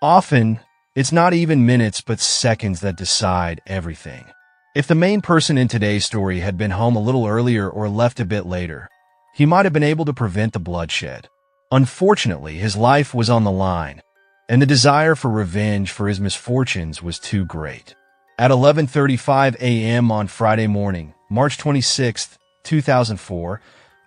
Often, it's not even minutes but seconds that decide everything. If the main person in today's story had been home a little earlier or left a bit later, he might have been able to prevent the bloodshed. Unfortunately, his life was on the line, and the desire for revenge for his misfortunes was too great. At 11:35 a.m. on Friday morning, March 26, 2004,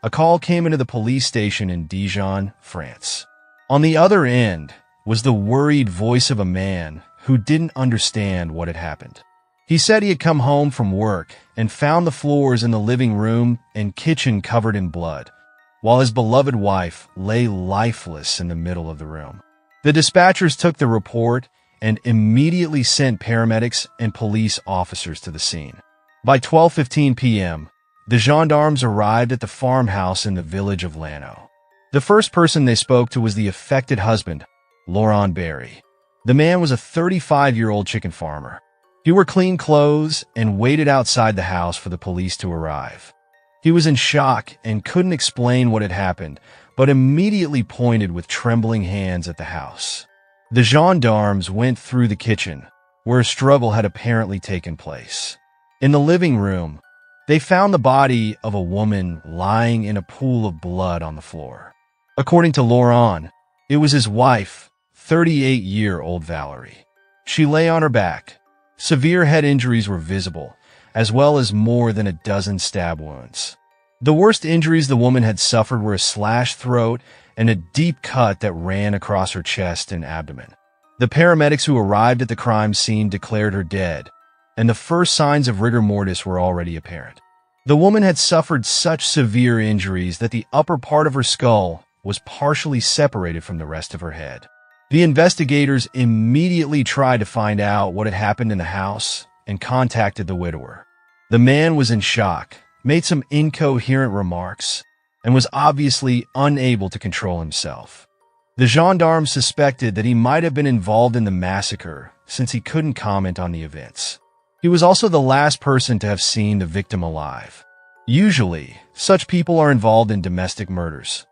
a call came into the police station in Dijon, France. On the other end was the worried voice of a man who didn't understand what had happened. He said he had come home from work and found the floors in the living room and kitchen covered in blood, while his beloved wife lay lifeless in the middle of the room. The dispatchers took the report and immediately sent paramedics and police officers to the scene. By 12:15 p.m., the gendarmes arrived at the farmhouse in the village of Lano. The first person they spoke to was the affected husband, Laurent Barry. The man was a 35-year-old chicken farmer. He wore clean clothes and waited outside the house for the police to arrive. He was in shock and couldn't explain what had happened, but immediately pointed with trembling hands at the house. The gendarmes went through the kitchen, where a struggle had apparently taken place. In the living room, they found the body of a woman lying in a pool of blood on the floor. According to Laurent, it was his wife, 38-year-old Valerie. She lay on her back. Severe head injuries were visible, as well as more than a dozen stab wounds. The worst injuries the woman had suffered were a slashed throat and a deep cut that ran across her chest and abdomen. The paramedics who arrived at the crime scene declared her dead, and the first signs of rigor mortis were already apparent. The woman had suffered such severe injuries that the upper part of her skull was partially separated from the rest of her head. The investigators immediately tried to find out what had happened in the house and contacted the widower. The man was in shock, made some incoherent remarks, and was obviously unable to control himself. The gendarmes suspected that he might have been involved in the massacre since he couldn't comment on the events. He was also the last person to have seen the victim alive. Usually, such people are involved in domestic murders.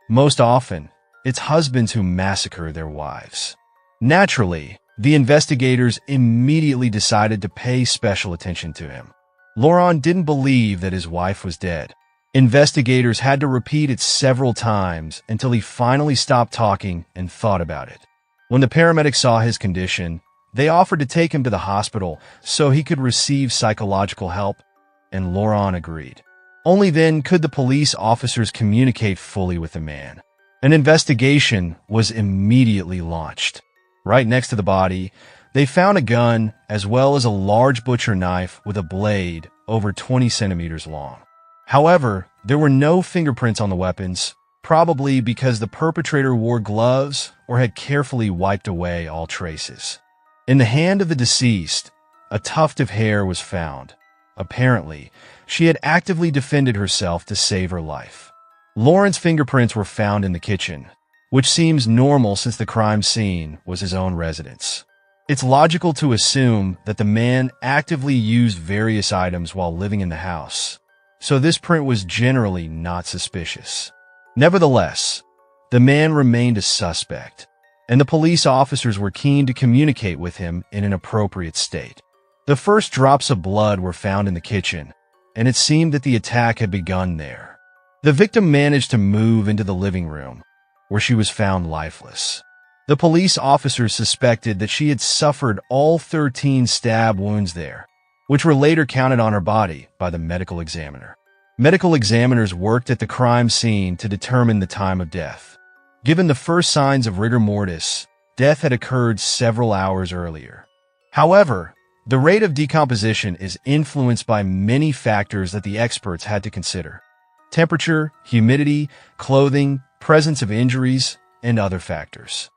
Most often, it's husbands who massacre their wives. Naturally, the investigators immediately decided to pay special attention to him. Laurent didn't believe that his wife was dead. Investigators had to repeat it several times until he finally stopped talking and thought about it. When the paramedics saw his condition, they offered to take him to the hospital so he could receive psychological help, and Laurent agreed. Only then could the police officers communicate fully with the man. An investigation was immediately launched. Right next to the body, they found a gun as well as a large butcher knife with a blade over 20 centimeters long. However, there were no fingerprints on the weapons, probably because the perpetrator wore gloves or had carefully wiped away all traces. In the hand of the deceased, a tuft of hair was found. Apparently, she had actively defended herself to save her life. Laurent's fingerprints were found in the kitchen, which seems normal since the crime scene was his own residence. It's logical to assume that the man actively used various items while living in the house, so this print was generally not suspicious. Nevertheless, the man remained a suspect, and the police officers were keen to communicate with him in an appropriate state. The first drops of blood were found in the kitchen, and it seemed that the attack had begun there. The victim managed to move into the living room, where she was found lifeless. The police officers suspected that she had suffered all 13 stab wounds there, which were later counted on her body by the medical examiner. Medical examiners worked at the crime scene to determine the time of death. Given the first signs of rigor mortis, death had occurred several hours earlier. However, the rate of decomposition is influenced by many factors that the experts had to consider: temperature, humidity, clothing, presence of injuries, and other factors.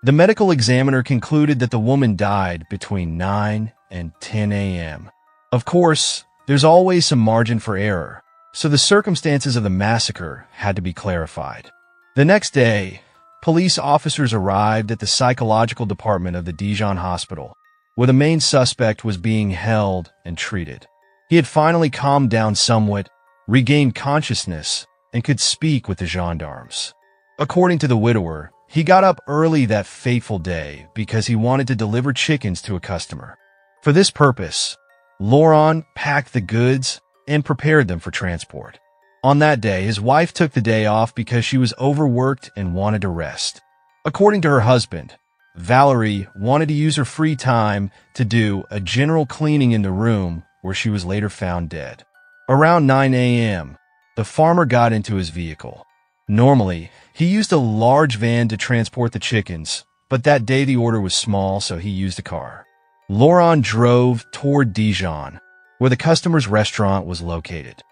The medical examiner concluded that the woman died between 9 and 10 a.m. Of course, there's always some margin for error, so the circumstances of the massacre had to be clarified. The next day, police officers arrived at the psychological department of the Dijon hospital, where the main suspect was being held and treated. He had finally calmed down somewhat, regained consciousness, and could speak with the gendarmes. According to the widower, He got up early that fateful day because he wanted to deliver chickens to a customer. For this purpose, Laurent packed the goods and prepared them for transport. On that day, his wife took the day off because she was overworked and wanted to rest. According to her husband, Valerie wanted to use her free time to do a general cleaning in the room where she was later found dead. Around 9 a.m., the farmer got into his vehicle. Normally, he used a large van to transport the chickens, but that day the order was small, so he used a car. Laurent drove toward Dijon, where the customer's restaurant was located.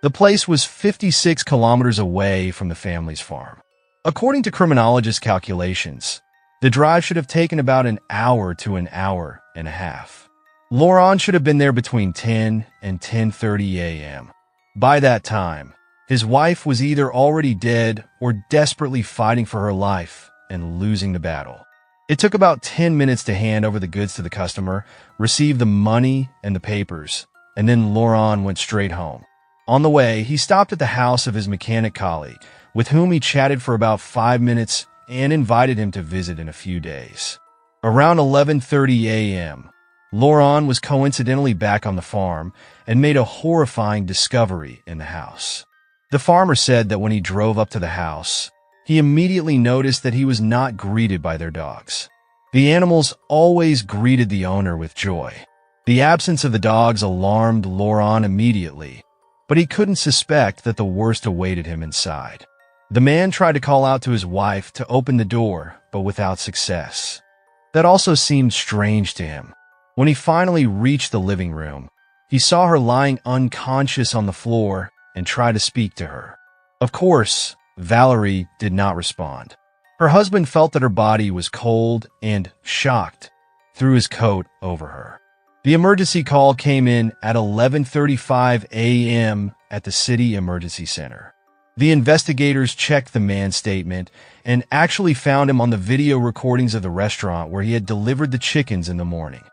The place was 56 kilometers away from the family's farm. According to criminologist calculations, the drive should have taken about an hour to an hour and a half. Laurent should have been there between 10 and 10:30 a.m. By that time, his wife was either already dead or desperately fighting for her life and losing the battle. It took about 10 minutes to hand over the goods to the customer, receive the money and the papers, and then Laurent went straight home. On the way, he stopped at the house of his mechanic colleague, with whom he chatted for about 5 minutes and invited him to visit in a few days. Around 11:30 a.m., Laurent was coincidentally back on the farm and made a horrifying discovery in the house. The farmer said that when he drove up to the house, he immediately noticed that he was not greeted by their dogs. The animals always greeted the owner with joy. The absence of the dogs alarmed Laurent immediately, but he couldn't suspect that the worst awaited him inside. The man tried to call out to his wife to open the door, but without success. That also seemed strange to him. When he finally reached the living room, he saw her lying unconscious on the floor and tried to speak to her. Of course, Valerie did not respond. Her husband felt that her body was cold and, shocked, threw his coat over her. The emergency call came in at 11:35 a.m. at the city emergency center. The investigators checked the man's statement and actually found him on the video recordings of the restaurant where he had delivered the chickens in the morning.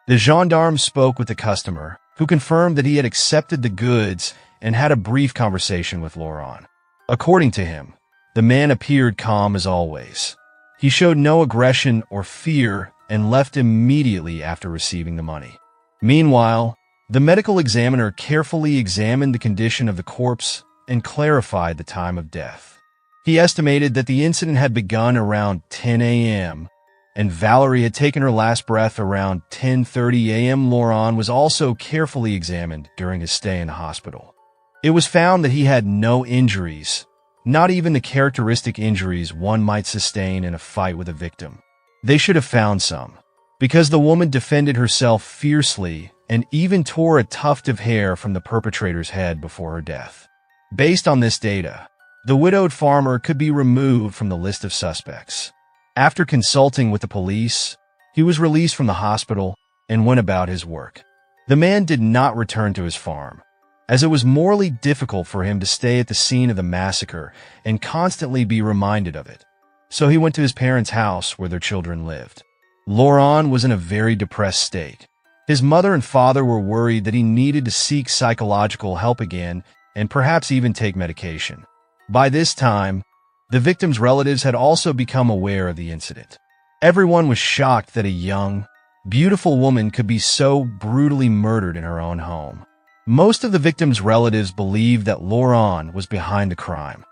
The gendarmes spoke with the customer, who confirmed that he had accepted the goods and had a brief conversation with Laurent. According to him, the man appeared calm as always. He showed no aggression or fear and left immediately after receiving the money. Meanwhile, the medical examiner carefully examined the condition of the corpse and clarified the time of death. He estimated that the incident had begun around 10 a.m., and Valerie had taken her last breath around 10:30 a.m. Laurent was also carefully examined during his stay in the hospital. It was found that he had no injuries, not even the characteristic injuries one might sustain in a fight with a victim. They should have found some, because the woman defended herself fiercely and even tore a tuft of hair from the perpetrator's head before her death. Based on this data, the widowed farmer could be removed from the list of suspects. After consulting with the police, he was released from the hospital and went about his work. The man did not return to his farm, as it was morally difficult for him to stay at the scene of the massacre and constantly be reminded of it. So he went to his parents' house where their children lived. Laurent was in a very depressed state. His mother and father were worried that he needed to seek psychological help again and perhaps even take medication. By this time, the victim's relatives had also become aware of the incident. Everyone was shocked that a young, beautiful woman could be so brutally murdered in her own home. Most of the victim's relatives believed that Laurent was behind the crime.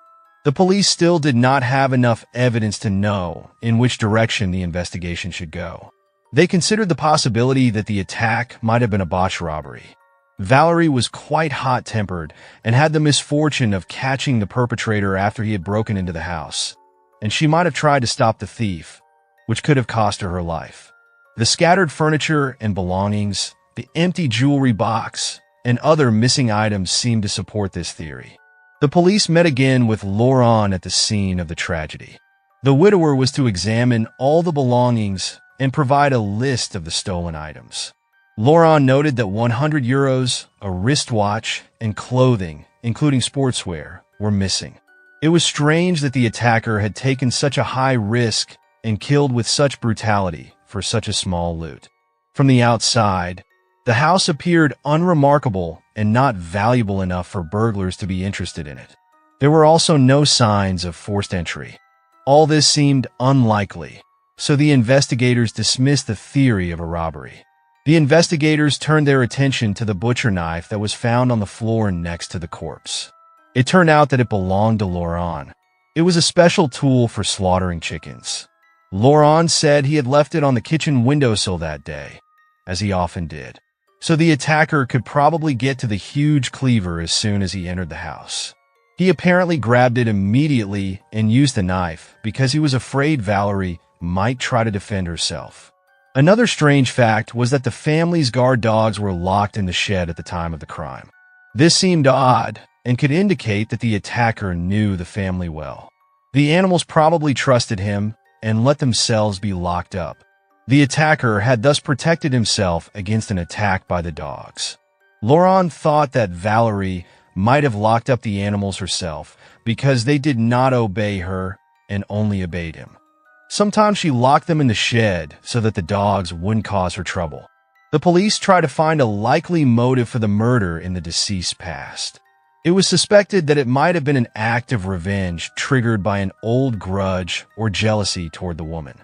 The police still did not have enough evidence to know in which direction the investigation should go. They considered the possibility that the attack might have been a botched robbery. Valerie was quite hot-tempered and had the misfortune of catching the perpetrator after he had broken into the house, and she might have tried to stop the thief, which could have cost her life. The scattered furniture and belongings, the empty jewelry box, and other missing items seemed to support this theory. The police met again with Laurent at the scene of the tragedy. The widower was to examine all the belongings and provide a list of the stolen items. Laurent noted that 100 euros, a wristwatch, and clothing, including sportswear, were missing. It was strange that the attacker had taken such a high risk and killed with such brutality for such a small loot. From the outside, the house appeared unremarkable and not valuable enough for burglars to be interested in it. There were also no signs of forced entry. All this seemed unlikely, so the investigators dismissed the theory of a robbery. The investigators turned their attention to the butcher knife that was found on the floor next to the corpse. It turned out that it belonged to Laurent. It was a special tool for slaughtering chickens. Laurent said he had left it on the kitchen windowsill that day, as he often did, so the attacker could probably get to the huge cleaver as soon as he entered the house. He apparently grabbed it immediately and used the knife because he was afraid Valerie might try to defend herself. Another strange fact was that the family's guard dogs were locked in the shed at the time of the crime. This seemed odd and could indicate that the attacker knew the family well. The animals probably trusted him and let themselves be locked up. The attacker had thus protected himself against an attack by the dogs. Laurent thought that Valerie might have locked up the animals herself because they did not obey her and only obeyed him. Sometimes she locked them in the shed so that the dogs wouldn't cause her trouble. The police tried to find a likely motive for the murder in the deceased's past. It was suspected that it might have been an act of revenge triggered by an old grudge or jealousy toward the woman.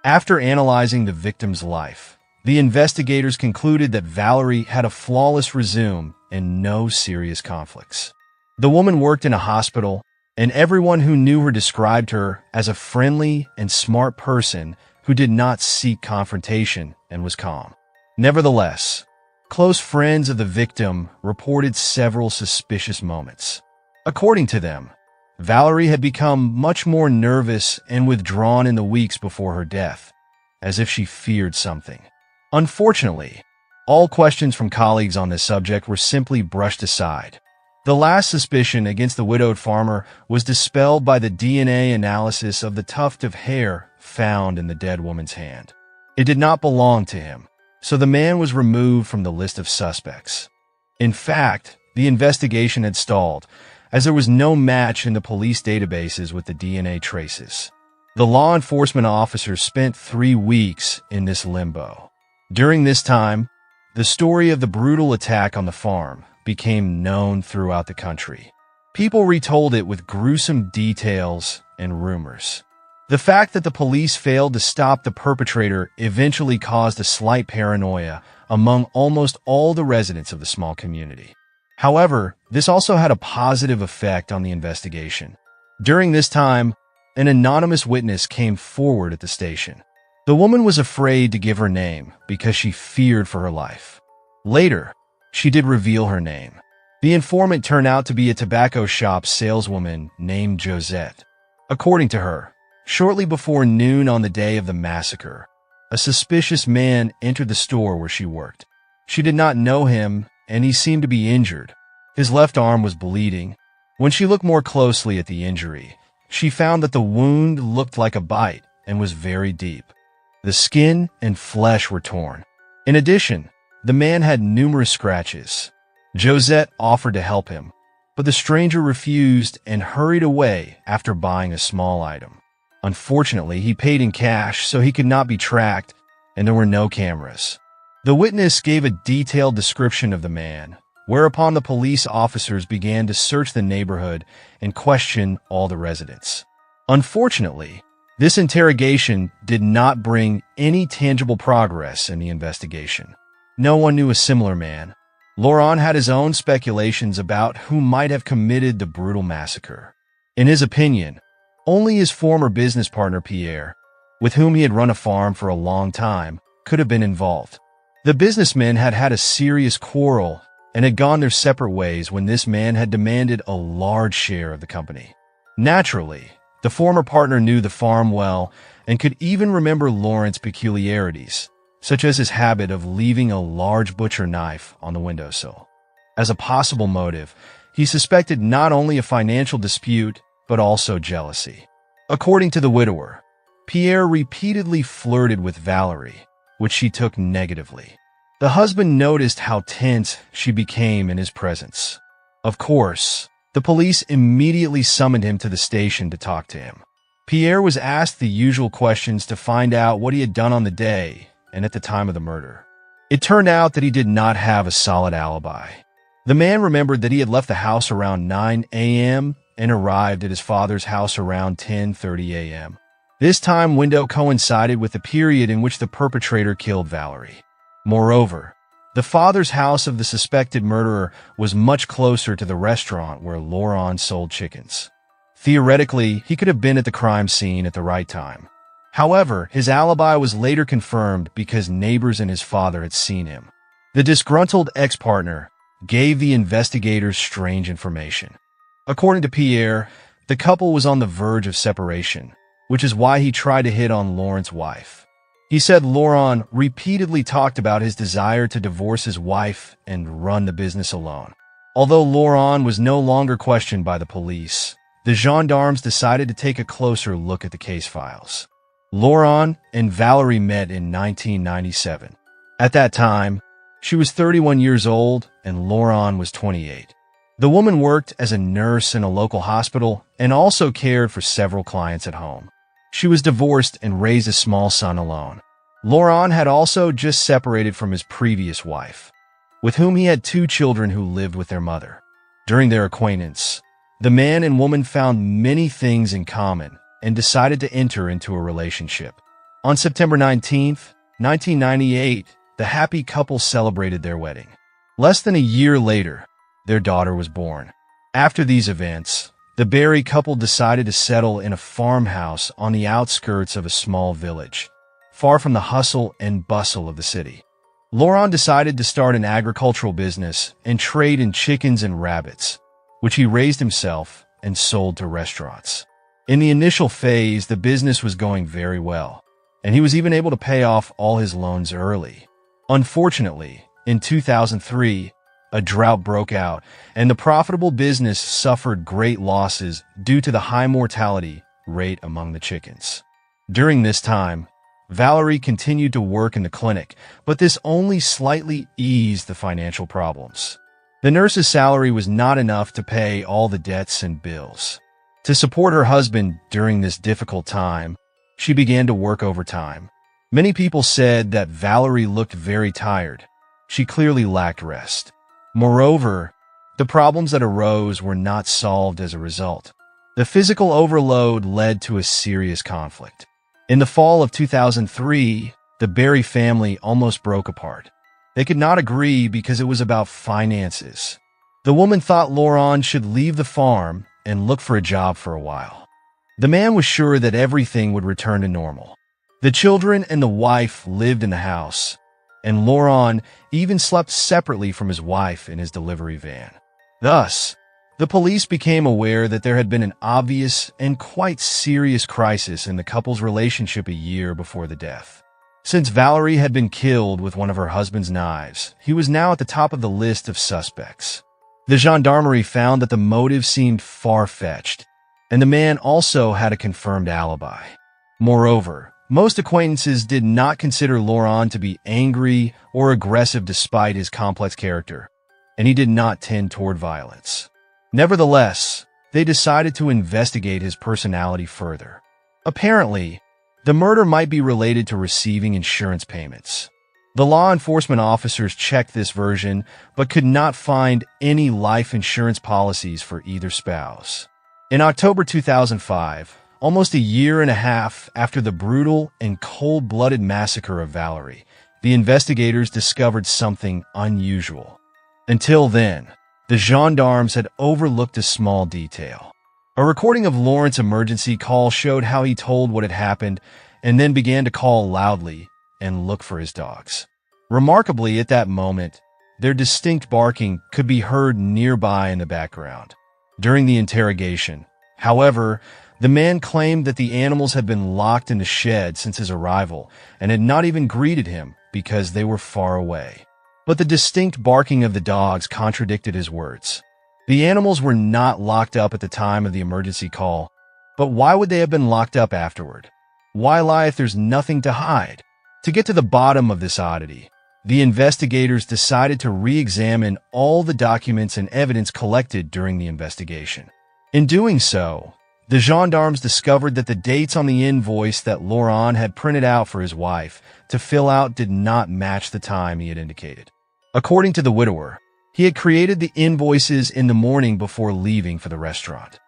After analyzing the victim's life, the investigators concluded that Valerie had a flawless resume and no serious conflicts. The woman worked in a hospital, and everyone who knew her described her as a friendly and smart person who did not seek confrontation and was calm. Nevertheless, close friends of the victim reported several suspicious moments. According to them, Valerie had become much more nervous and withdrawn in the weeks before her death, as if she feared something. Unfortunately, all questions from colleagues on this subject were simply brushed aside. The last suspicion against the widowed farmer was dispelled by the DNA analysis of the tuft of hair found in the dead woman's hand. It did not belong to him, so the man was removed from the list of suspects. In fact, the investigation had stalled, as there was no match in the police databases with the DNA traces. The law enforcement officers spent 3 weeks in this limbo. During this time, the story of the brutal attack on the farm became known throughout the country. People retold it with gruesome details and rumors. The fact that the police failed to stop the perpetrator eventually caused a slight paranoia among almost all the residents of the small community. However, this also had a positive effect on the investigation. During this time, an anonymous witness came forward at the station. The woman was afraid to give her name because she feared for her life. Later, she did reveal her name. The informant turned out to be a tobacco shop saleswoman named Josette. According to her, shortly before noon on the day of the massacre, a suspicious man entered the store where she worked. She did not know him, and he seemed to be injured. His left arm was bleeding. When she looked more closely at the injury, she found that the wound looked like a bite and was very deep. The skin and flesh were torn. In addition, the man had numerous scratches. Josette offered to help him, but the stranger refused and hurried away after buying a small item. Unfortunately, he paid in cash so he could not be tracked, and there were no cameras. The witness gave a detailed description of the man, whereupon the police officers began to search the neighborhood and question all the residents. Unfortunately, this interrogation did not bring any tangible progress in the investigation. No one knew a similar man. Laurent had his own speculations about who might have committed the brutal massacre. In his opinion, only his former business partner Pierre, with whom he had run a farm for a long time, could have been involved. The businessmen had had a serious quarrel and had gone their separate ways when this man had demanded a large share of the company. Naturally, the former partner knew the farm well and could even remember Laurent's peculiarities, such as his habit of leaving a large butcher knife on the windowsill. As a possible motive, he suspected not only a financial dispute, but also jealousy. According to the widower, Pierre repeatedly flirted with Valerie, which she took negatively. The husband noticed how tense she became in his presence. Of course, the police immediately summoned him to the station to talk to him. Pierre was asked the usual questions to find out what he had done on the day and at the time of the murder. It turned out that he did not have a solid alibi. The man remembered that he had left the house around 9 a.m. and arrived at his father's house around 10:30 a.m. This time window coincided with the period in which the perpetrator killed Valerie. Moreover, the father's house of the suspected murderer was much closer to the restaurant where Laurent sold chickens. Theoretically, he could have been at the crime scene at the right time. However, his alibi was later confirmed because neighbors and his father had seen him. The disgruntled ex-partner gave the investigators strange information. According to Pierre, the couple was on the verge of separation, which is why he tried to hit on Laurent's wife. He said Laurent repeatedly talked about his desire to divorce his wife and run the business alone. Although Laurent was no longer questioned by the police, the gendarmes decided to take a closer look at the case files. Laurent and Valerie met in 1997. At that time, she was 31 years old and Laurent was 28. The woman worked as a nurse in a local hospital and also cared for several clients at home. She was divorced and raised a small son alone. Laurent had also just separated from his previous wife, with whom he had 2 children who lived with their mother. During their acquaintance, the man and woman found many things in common and decided to enter into a relationship. On September 19, 1998, the happy couple celebrated their wedding. Less than a year later, their daughter was born. After these events, the Berry couple decided to settle in a farmhouse on the outskirts of a small village, far from the hustle and bustle of the city. Laurent decided to start an agricultural business and trade in chickens and rabbits, which he raised himself and sold to restaurants. In the initial phase, the business was going very well, and he was even able to pay off all his loans early. Unfortunately, in 2003, a drought broke out, and the profitable business suffered great losses due to the high mortality rate among the chickens. During this time, Valerie continued to work in the clinic, but this only slightly eased the financial problems. The nurse's salary was not enough to pay all the debts and bills. To support her husband during this difficult time, she began to work overtime. Many people said that Valerie looked very tired. She clearly lacked rest. Moreover, the problems that arose were not solved as a result. The physical overload led to a serious conflict. In the fall of 2003, the Berry family almost broke apart. They could not agree because it was about finances. The woman thought Laurent should leave the farm and look for a job for a while. The man was sure that everything would return to normal. The children and the wife lived in the house, and Laurent even slept separately from his wife in his delivery van. Thus, the police became aware that there had been an obvious and quite serious crisis in the couple's relationship a year before the death. Since Valerie had been killed with one of her husband's knives, he was now at the top of the list of suspects. The gendarmerie found that the motive seemed far-fetched, and the man also had a confirmed alibi. Moreover, most acquaintances did not consider Laurent to be angry or aggressive despite his complex character, and he did not tend toward violence. Nevertheless, they decided to investigate his personality further. Apparently, the murder might be related to receiving insurance payments. The law enforcement officers checked this version but could not find any life insurance policies for either spouse. In October 2005, almost a year and a half after the brutal and cold-blooded massacre of Valerie, the investigators discovered something unusual. Until then, the gendarmes had overlooked a small detail. A recording of Laurent's emergency call showed how he told what had happened and then began to call loudly and look for his dogs. Remarkably, at that moment, their distinct barking could be heard nearby in the background. During the interrogation, however, the man claimed that the animals had been locked in the shed since his arrival and had not even greeted him because they were far away. But the distinct barking of the dogs contradicted his words. The animals were not locked up at the time of the emergency call, but why would they have been locked up afterward? Why lie if there's nothing to hide? To get to the bottom of this oddity, the investigators decided to re-examine all the documents and evidence collected during the investigation. In doing so, the gendarmes discovered that the dates on the invoice that Laurent had printed out for his wife to fill out did not match the time he had indicated. According to the widower, he had created the invoices in the morning before leaving for the restaurant.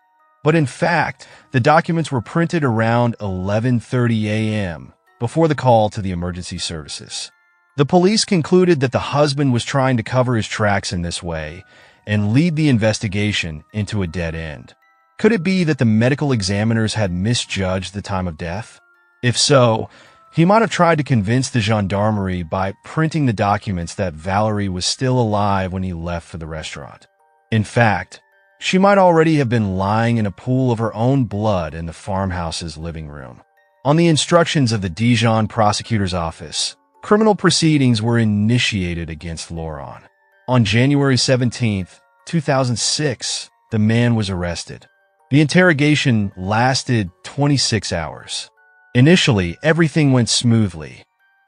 But in fact, the documents were printed around 11:30 a.m. before the call to the emergency services. The police concluded that the husband was trying to cover his tracks in this way and lead the investigation into a dead end. Could it be that the medical examiners had misjudged the time of death? If so, he might have tried to convince the gendarmerie by printing the documents that Valerie was still alive when he left for the restaurant. In fact, she might already have been lying in a pool of her own blood in the farmhouse's living room. On the instructions of the Dijon prosecutor's office, criminal proceedings were initiated against Laurent. On January 17, 2006, the man was arrested. The interrogation lasted 26 hours. Initially, everything went smoothly.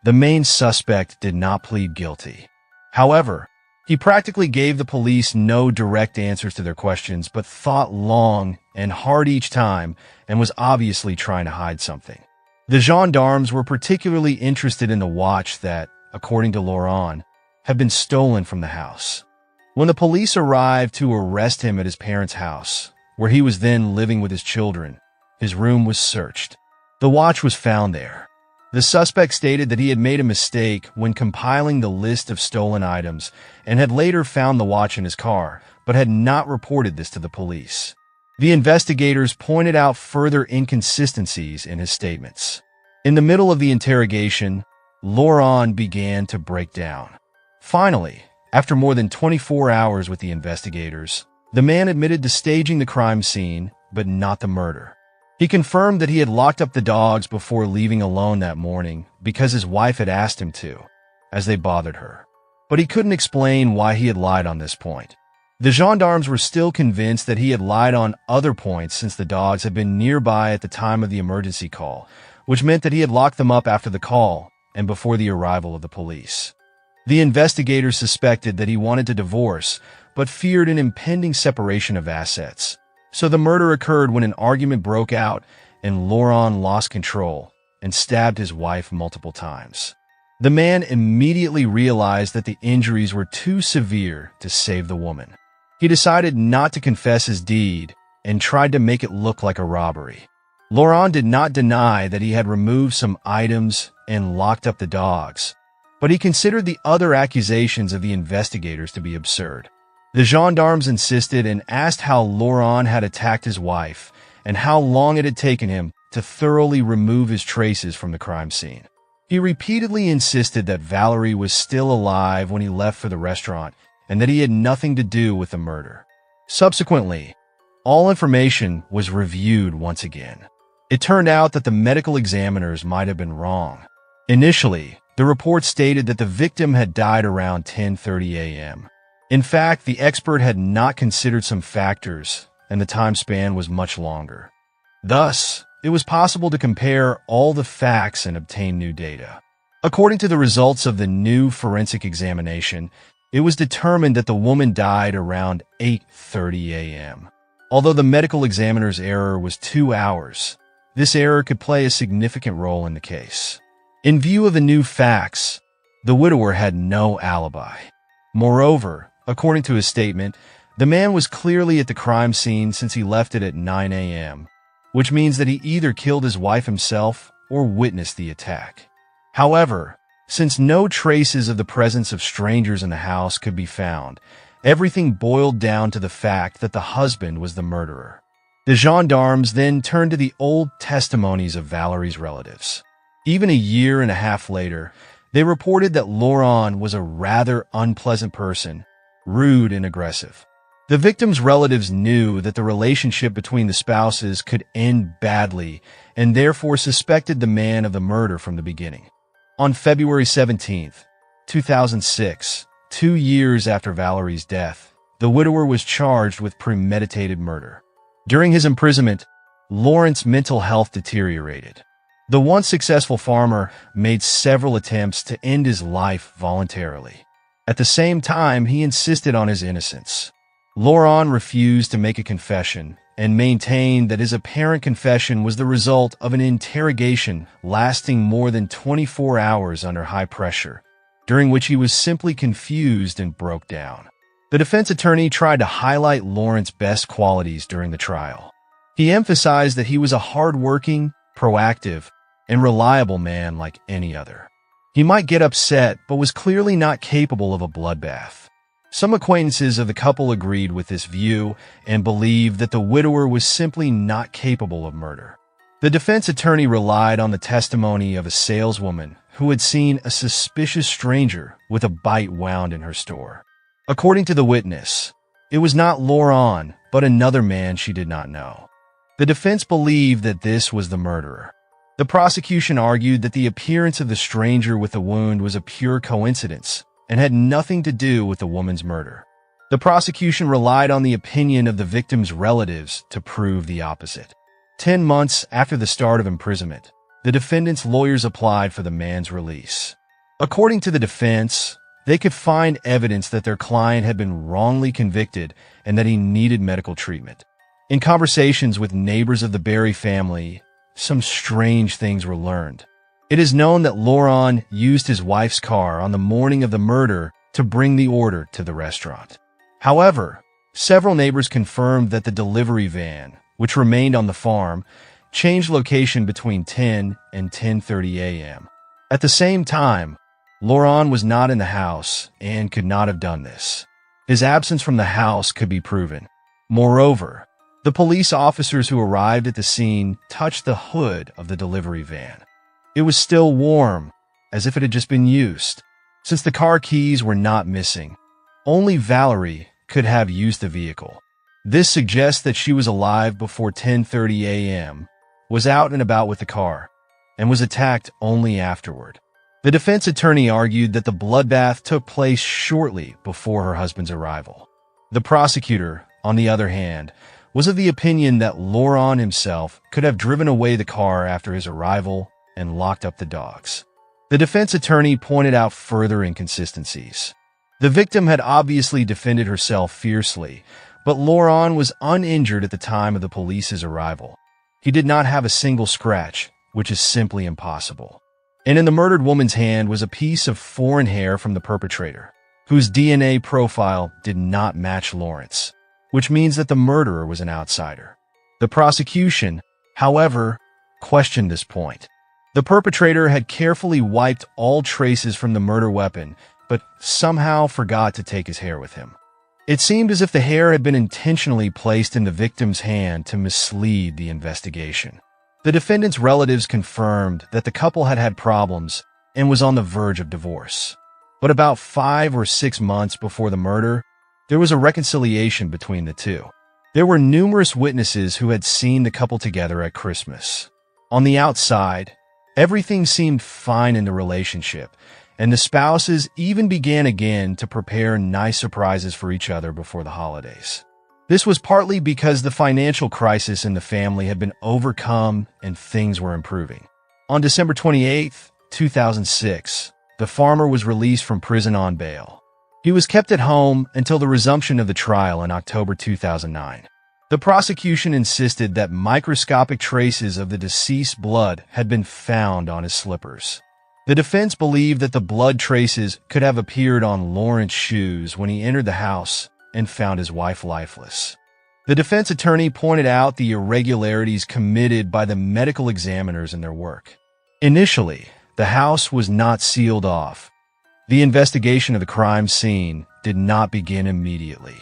The main suspect did not plead guilty. However, he practically gave the police no direct answers to their questions, but thought long and hard each time and was obviously trying to hide something. The gendarmes were particularly interested in the watch that, according to Laurent, had been stolen from the house. When the police arrived to arrest him at his parents' house, where he was then living with his children, his room was searched. The watch was found there. The suspect stated that he had made a mistake when compiling the list of stolen items and had later found the watch in his car, but had not reported this to the police. The investigators pointed out further inconsistencies in his statements. In the middle of the interrogation, Laurent began to break down. Finally, after more than 24 hours with the investigators, the man admitted to staging the crime scene, but not the murder. He confirmed that he had locked up the dogs before leaving alone that morning because his wife had asked him to, as they bothered her. But he couldn't explain why he had lied on this point. The gendarmes were still convinced that he had lied on other points since the dogs had been nearby at the time of the emergency call, which meant that he had locked them up after the call and before the arrival of the police. The investigators suspected that he wanted to divorce, but feared an impending separation of assets. So the murder occurred when an argument broke out and Laurent lost control and stabbed his wife multiple times. The man immediately realized that the injuries were too severe to save the woman. He decided not to confess his deed and tried to make it look like a robbery. Laurent did not deny that he had removed some items and locked up the dogs, but he considered the other accusations of the investigators to be absurd. The gendarmes insisted and asked how Laurent had attacked his wife and how long it had taken him to thoroughly remove his traces from the crime scene. He repeatedly insisted that Valerie was still alive when he left for the restaurant and that he had nothing to do with the murder. Subsequently, all information was reviewed once again. It turned out that the medical examiners might have been wrong. Initially, the report stated that the victim had died around 10:30 a.m. In fact, the expert had not considered some factors, and the time span was much longer. Thus, it was possible to compare all the facts and obtain new data. According to the results of the new forensic examination, it was determined that the woman died around 8:30 a.m. Although the medical examiner's error was 2 hours, this error could play a significant role in the case. In view of the new facts, the widower had no alibi. Moreover, according to his statement, the man was clearly at the crime scene since he left it at 9 a.m., which means that he either killed his wife himself or witnessed the attack. However, since no traces of the presence of strangers in the house could be found, everything boiled down to the fact that the husband was the murderer. The gendarmes then turned to the old testimonies of Valerie's relatives. Even a year and a half later, they reported that Laurent was a rather unpleasant person, rude and aggressive. The victim's relatives knew that the relationship between the spouses could end badly and therefore suspected the man of the murder from the beginning. On February 17, 2006, 2 years after Valerie's death, the widower was charged with premeditated murder. During his imprisonment, Laurent's mental health deteriorated. The once successful farmer made several attempts to end his life voluntarily. At the same time, he insisted on his innocence. Laurent refused to make a confession and maintained that his apparent confession was the result of an interrogation lasting more than 24 hours under high pressure, during which he was simply confused and broke down. The defense attorney tried to highlight Laurent's best qualities during the trial. He emphasized that he was a hard-working, proactive, and reliable man like any other. He might get upset, but was clearly not capable of a bloodbath. Some acquaintances of the couple agreed with this view and believed that the widower was simply not capable of murder. The defense attorney relied on the testimony of a saleswoman who had seen a suspicious stranger with a bite wound in her store. According to the witness, it was not Laurent, but another man she did not know. The defense believed that this was the murderer. The prosecution argued that the appearance of the stranger with the wound was a pure coincidence and had nothing to do with the woman's murder. The prosecution relied on the opinion of the victim's relatives to prove the opposite. 10 months after the start of imprisonment, the defendant's lawyers applied for the man's release. According to the defense, they could find evidence that their client had been wrongly convicted and that he needed medical treatment. In conversations with neighbors of the Berry family, some strange things were learned. It is known that Laurent used his wife's car on the morning of the murder to bring the order to the restaurant. However, several neighbors confirmed that the delivery van, which remained on the farm, changed location between 10 and 10:30 a.m. At the same time, Laurent was not in the house and could not have done this. His absence from the house could be proven. Moreover, the police officers who arrived at the scene touched the hood of the delivery van. It was still warm, as if it had just been used. Since the car keys were not missing, only Valerie could have used the vehicle. This suggests that she was alive before 10:30 a.m., was out and about with the car, and was attacked only afterward. The defense attorney argued that the bloodbath took place shortly before her husband's arrival. The prosecutor, on the other hand, was of the opinion that Laurent himself could have driven away the car after his arrival and locked up the dogs. The defense attorney pointed out further inconsistencies. The victim had obviously defended herself fiercely, but Laurent was uninjured at the time of the police's arrival. He did not have a single scratch, which is simply impossible. And in the murdered woman's hand was a piece of foreign hair from the perpetrator, whose DNA profile did not match Laurent's, which means that the murderer was an outsider. The prosecution, however, questioned this point. The perpetrator had carefully wiped all traces from the murder weapon, but somehow forgot to take his hair with him. It seemed as if the hair had been intentionally placed in the victim's hand to mislead the investigation. The defendant's relatives confirmed that the couple had had problems and was on the verge of divorce. But about 5 or 6 months before the murder, there was a reconciliation between the two. There were numerous witnesses who had seen the couple together at Christmas. On the outside, everything seemed fine in the relationship, and the spouses even began again to prepare nice surprises for each other before the holidays. This was partly because the financial crisis in the family had been overcome and things were improving. On December 28, 2006, the farmer was released from prison on bail. He was kept at home until the resumption of the trial in October 2009. The prosecution insisted that microscopic traces of the deceased's blood had been found on his slippers. The defense believed that the blood traces could have appeared on Laurent's shoes when he entered the house and found his wife lifeless. The defense attorney pointed out the irregularities committed by the medical examiners in their work. Initially, the house was not sealed off. The investigation of the crime scene did not begin immediately.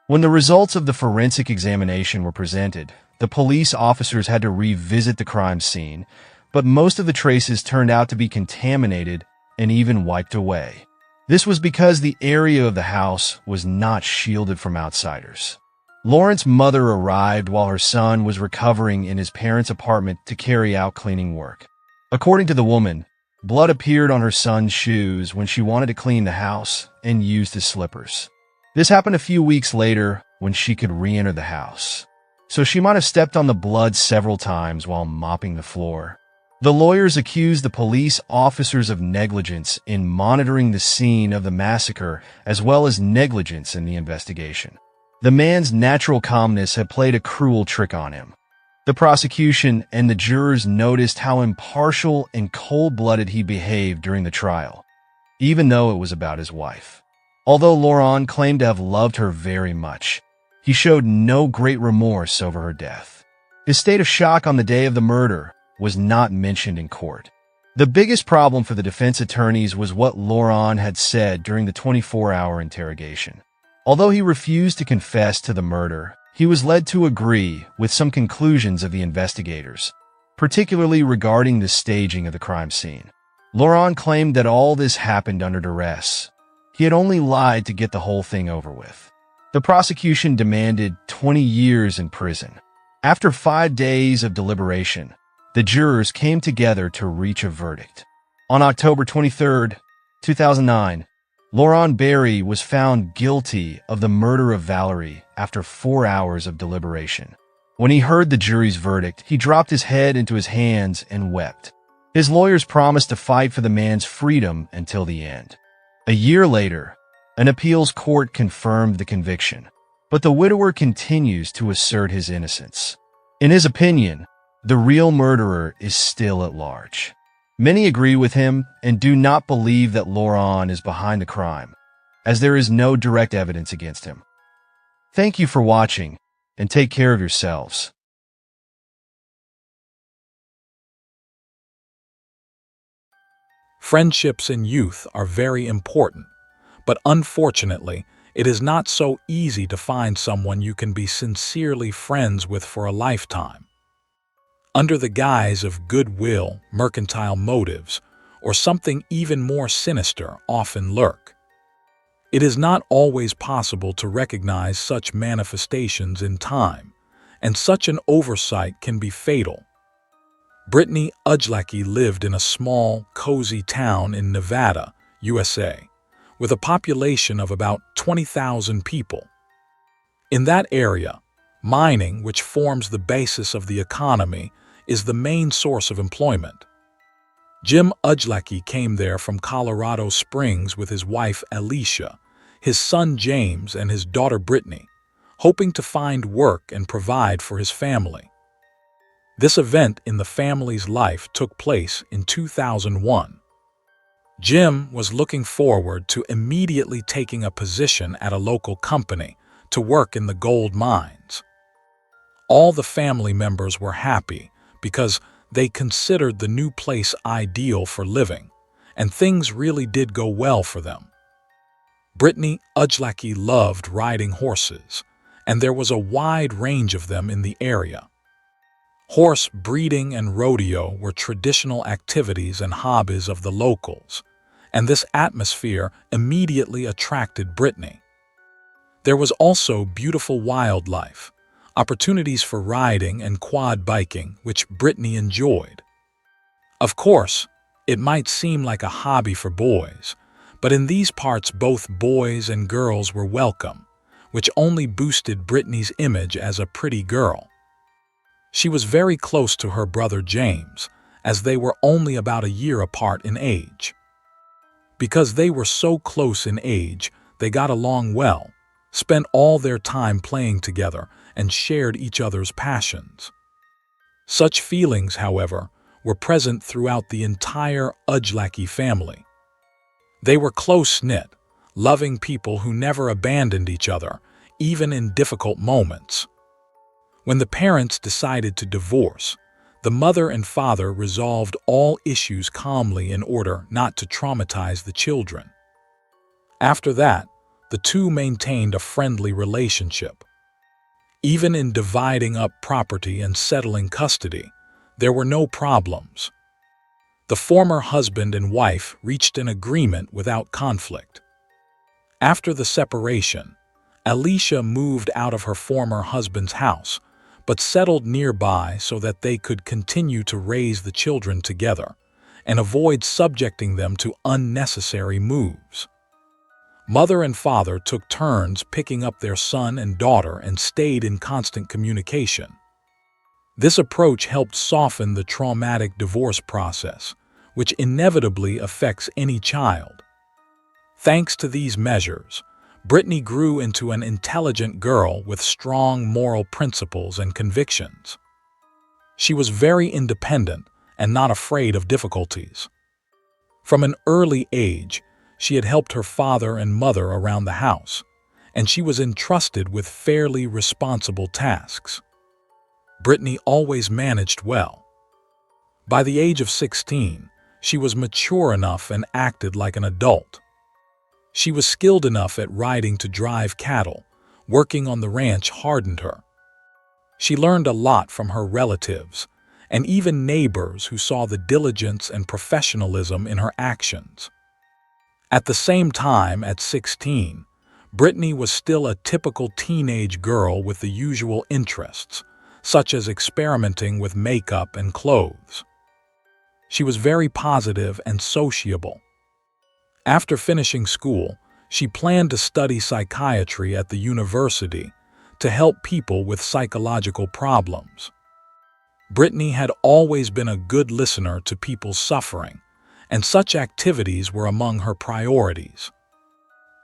When the results of the forensic examination were presented, the police officers had to revisit the crime scene, but most of the traces turned out to be contaminated and even wiped away. This was because the area of the house was not shielded from outsiders. Laurent's mother arrived while her son was recovering in his parents' apartment to carry out cleaning work. According to the woman, blood appeared on her son's shoes when she wanted to clean the house and used his slippers. This happened a few weeks later when she could re-enter the house, so she might have stepped on the blood several times while mopping the floor. The lawyers accused the police officers of negligence in monitoring the scene of the massacre as well as negligence in the investigation. The man's natural calmness had played a cruel trick on him. The prosecution and the jurors noticed how impartial and cold-blooded he behaved during the trial, even though it was about his wife. Although Laurent claimed to have loved her very much, he showed no great remorse over her death. His state of shock on the day of the murder was not mentioned in court. The biggest problem for the defense attorneys was what Laurent had said during the 24-hour interrogation. Although he refused to confess to the murder, he was led to agree with some conclusions of the investigators, particularly regarding the staging of the crime scene. Laurent claimed that all this happened under duress. He had only lied to get the whole thing over with. The prosecution demanded 20 years in prison. After 5 days of deliberation, the jurors came together to reach a verdict. On October 23, 2009, Laurent Barry was found guilty of the murder of Valerie after 4 hours of deliberation. When he heard the jury's verdict, he dropped his head into his hands and wept. His lawyers promised to fight for the man's freedom until the end. A year later, an appeals court confirmed the conviction, but the widower continues to assert his innocence. In his opinion, the real murderer is still at large. Many agree with him and do not believe that Laurent is behind the crime, as there is no direct evidence against him. Thank you for watching, and take care of yourselves. Friendships in youth are very important, but unfortunately, it is not so easy to find someone you can be sincerely friends with for a lifetime. Under the guise of goodwill, mercantile motives, or something even more sinister often lurk. It is not always possible to recognize such manifestations in time, and such an oversight can be fatal. Brittney Udy lived in a small, cozy town in Nevada, USA, with a population of about 20,000 people. In that area, mining, which forms the basis of the economy, is the main source of employment. Jim Udy came there from Colorado Springs with his wife Alicia, his son James, and his daughter Brittney, hoping to find work and provide for his family. This event in the family's life took place in 2001. Jim was looking forward to immediately taking a position at a local company to work in the gold mines. All the family members were happy because they considered the new place ideal for living, and things really did go well for them. Brittney Udy loved riding horses, and there was a wide range of them in the area. Horse breeding and rodeo were traditional activities and hobbies of the locals, and this atmosphere immediately attracted Brittney. There was also beautiful wildlife, opportunities for riding and quad biking, which Brittney enjoyed. Of course, it might seem like a hobby for boys, but in these parts both boys and girls were welcome, which only boosted Brittney's image as a pretty girl. She was very close to her brother James, as they were only about a year apart in age. Because they were so close in age, they got along well, spent all their time playing together, and shared each other's passions. Such feelings, however, were present throughout the entire Udy family. They were close-knit, loving people who never abandoned each other, even in difficult moments. When the parents decided to divorce, the mother and father resolved all issues calmly in order not to traumatize the children. After that, the two maintained a friendly relationship. Even in dividing up property and settling custody, there were no problems. The former husband and wife reached an agreement without conflict. After the separation, Alicia moved out of her former husband's house, but settled nearby so that they could continue to raise the children together and avoid subjecting them to unnecessary moves. Mother and father took turns picking up their son and daughter and stayed in constant communication. This approach helped soften the traumatic divorce process, which inevitably affects any child. Thanks to these measures, Brittney grew into an intelligent girl with strong moral principles and convictions. She was very independent and not afraid of difficulties. From an early age, she had helped her father and mother around the house, and she was entrusted with fairly responsible tasks. Brittney always managed well. By the age of 16, she was mature enough and acted like an adult. She was skilled enough at riding to drive cattle. Working on the ranch hardened her. She learned a lot from her relatives and even neighbors who saw the diligence and professionalism in her actions. At the same time, at 16, Brittney was still a typical teenage girl with the usual interests, such as experimenting with makeup and clothes. She was very positive and sociable. After finishing school, she planned to study psychiatry at the university to help people with psychological problems. Brittney had always been a good listener to people's suffering, and such activities were among her priorities.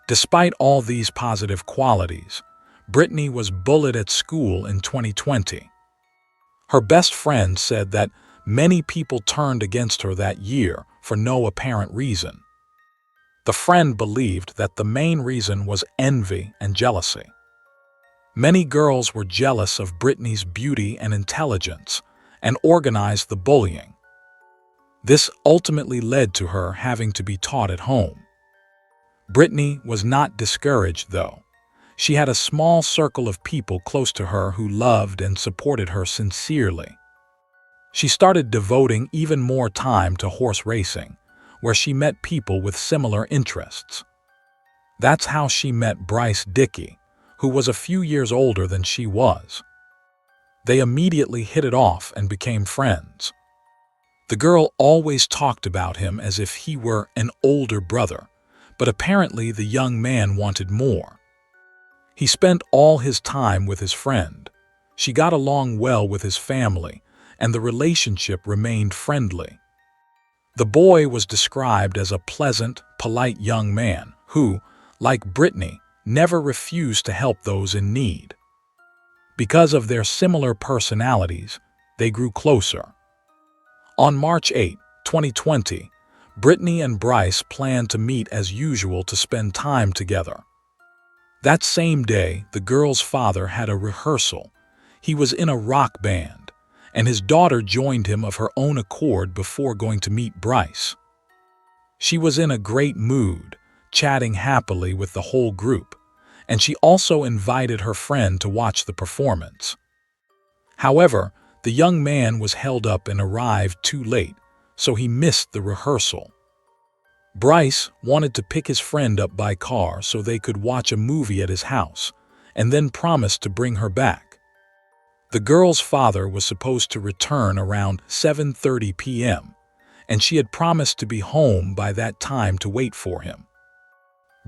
Despite all these positive qualities, Brittney was bullied at school in 2020. Her best friend said that many people turned against her that year for no apparent reason. The friend believed that the main reason was envy and jealousy. Many girls were jealous of Brittney's beauty and intelligence and organized the bullying. This ultimately led to her having to be taught at home. Brittney was not discouraged, though. She had a small circle of people close to her who loved and supported her sincerely. She started devoting even more time to horse racing, where she met people with similar interests. That's how she met Bryce Dickey, who was a few years older than she was. They immediately hit it off and became friends. The girl always talked about him as if he were an older brother, but apparently the young man wanted more. He spent all his time with his friend. She got along well with his family, and the relationship remained friendly. The boy was described as a pleasant, polite young man who, like Brittney, never refused to help those in need. Because of their similar personalities, they grew closer. On March 8, 2020, Brittney and Bryce planned to meet as usual to spend time together. That same day, the girl's father had a rehearsal. He was in a rock band, and his daughter joined him of her own accord before going to meet Bryce. She was in a great mood, chatting happily with the whole group, and she also invited her friend to watch the performance. However, the young man was held up and arrived too late, so he missed the rehearsal. Bryce wanted to pick his friend up by car so they could watch a movie at his house, and then promised to bring her back. The girl's father was supposed to return around 7:30 p.m., and she had promised to be home by that time to wait for him.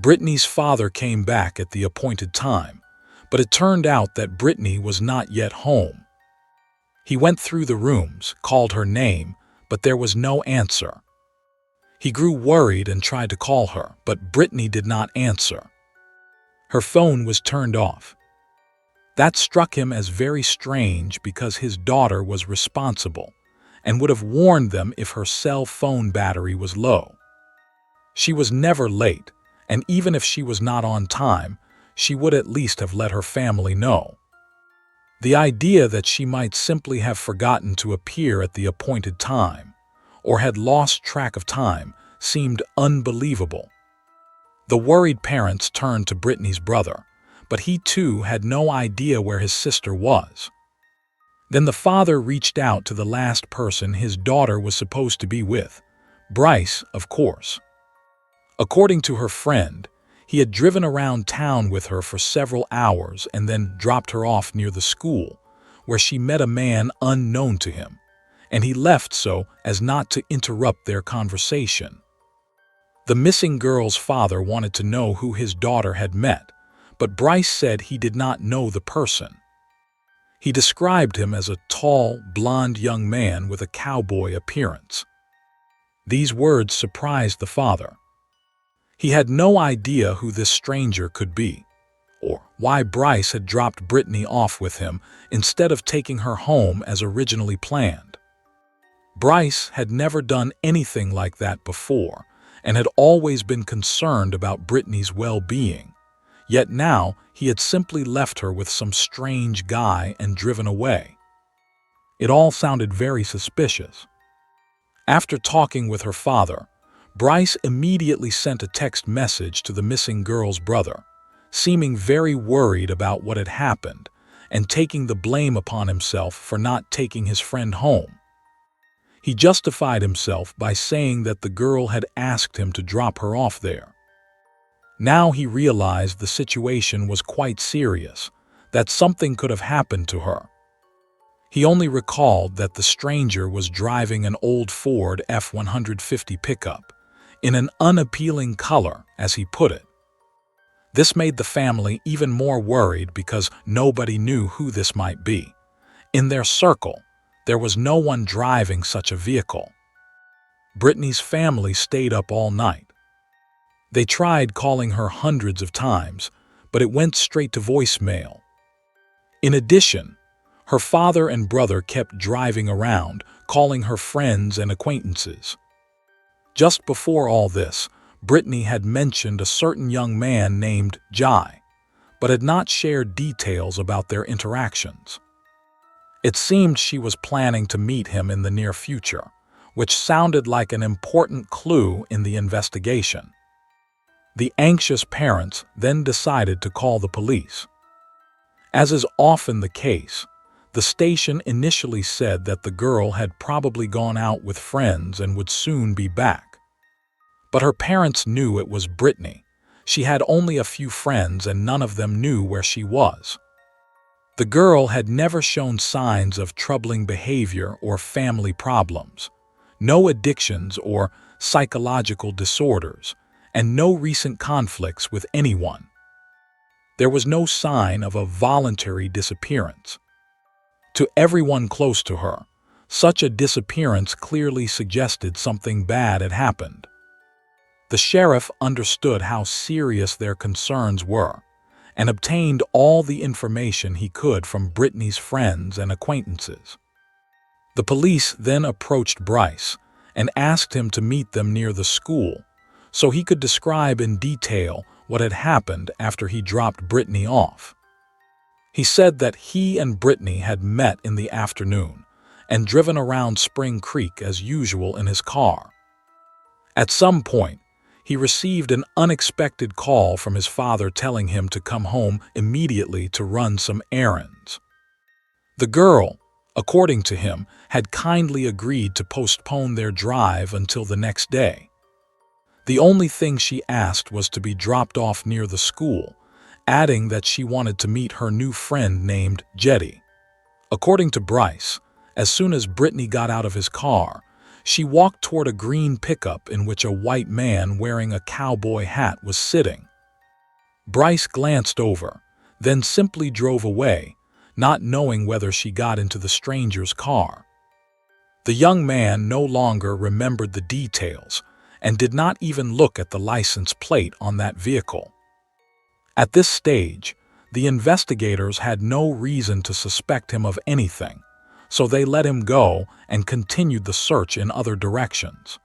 Brittney's father came back at the appointed time, but it turned out that Brittney was not yet home. He went through the rooms, called her name, but there was no answer. He grew worried and tried to call her, but Brittney did not answer. Her phone was turned off. That struck him as very strange because his daughter was responsible and would have warned them if her cell phone battery was low. She was never late, and even if she was not on time, she would at least have let her family know. The idea that she might simply have forgotten to appear at the appointed time or had lost track of time seemed unbelievable. The worried parents turned to Brittney's brother, but he too had no idea where his sister was. Then the father reached out to the last person his daughter was supposed to be with, Bryce, of course. According to her friend, he had driven around town with her for several hours and then dropped her off near the school, where she met a man unknown to him, and he left so as not to interrupt their conversation. The missing girl's father wanted to know who his daughter had met, but Bryce said he did not know the person. He described him as a tall, blond young man with a cowboy appearance. These words surprised the father. He had no idea who this stranger could be, or why Bryce had dropped Brittney off with him instead of taking her home as originally planned. Bryce had never done anything like that before and had always been concerned about Brittney's well-being, yet now he had simply left her with some strange guy and driven away. It all sounded very suspicious. After talking with her father, Bryce immediately sent a text message to the missing girl's brother, seeming very worried about what had happened and taking the blame upon himself for not taking his friend home. He justified himself by saying that the girl had asked him to drop her off there. Now he realized the situation was quite serious, that something could have happened to her. He only recalled that the stranger was driving an old Ford F-150 pickup, in an unappealing color, as he put it. This made the family even more worried because nobody knew who this might be. In their circle, there was no one driving such a vehicle. Brittney's family stayed up all night. They tried calling her hundreds of times, but it went straight to voicemail. In addition, her father and brother kept driving around, calling her friends and acquaintances. Just before all this, Brittney had mentioned a certain young man named Jai, but had not shared details about their interactions. It seemed she was planning to meet him in the near future, which sounded like an important clue in the investigation. The anxious parents then decided to call the police. As is often the case, the station initially said that the girl had probably gone out with friends and would soon be back. But her parents knew it was Brittney. She had only a few friends and none of them knew where she was. The girl had never shown signs of troubling behavior or family problems, no addictions or psychological disorders, and no recent conflicts with anyone. There was no sign of a voluntary disappearance. To everyone close to her, such a disappearance clearly suggested something bad had happened. The sheriff understood how serious their concerns were and obtained all the information he could from Brittney's friends and acquaintances. The police then approached Bryce and asked him to meet them near the school so he could describe in detail what had happened after he dropped Brittney off. He said that he and Brittney had met in the afternoon and driven around Spring Creek as usual in his car. At some point, he received an unexpected call from his father telling him to come home immediately to run some errands. The girl, according to him, had kindly agreed to postpone their drive until the next day. The only thing she asked was to be dropped off near the school, adding that she wanted to meet her new friend named Jetty. According to Bryce, as soon as Brittney got out of his car, she walked toward a green pickup in which a white man wearing a cowboy hat was sitting. Bryce glanced over, then simply drove away, not knowing whether she got into the stranger's car. The young man no longer remembered the details and did not even look at the license plate on that vehicle. At this stage, the investigators had no reason to suspect him of anything, so they let him go and continued the search in other directions.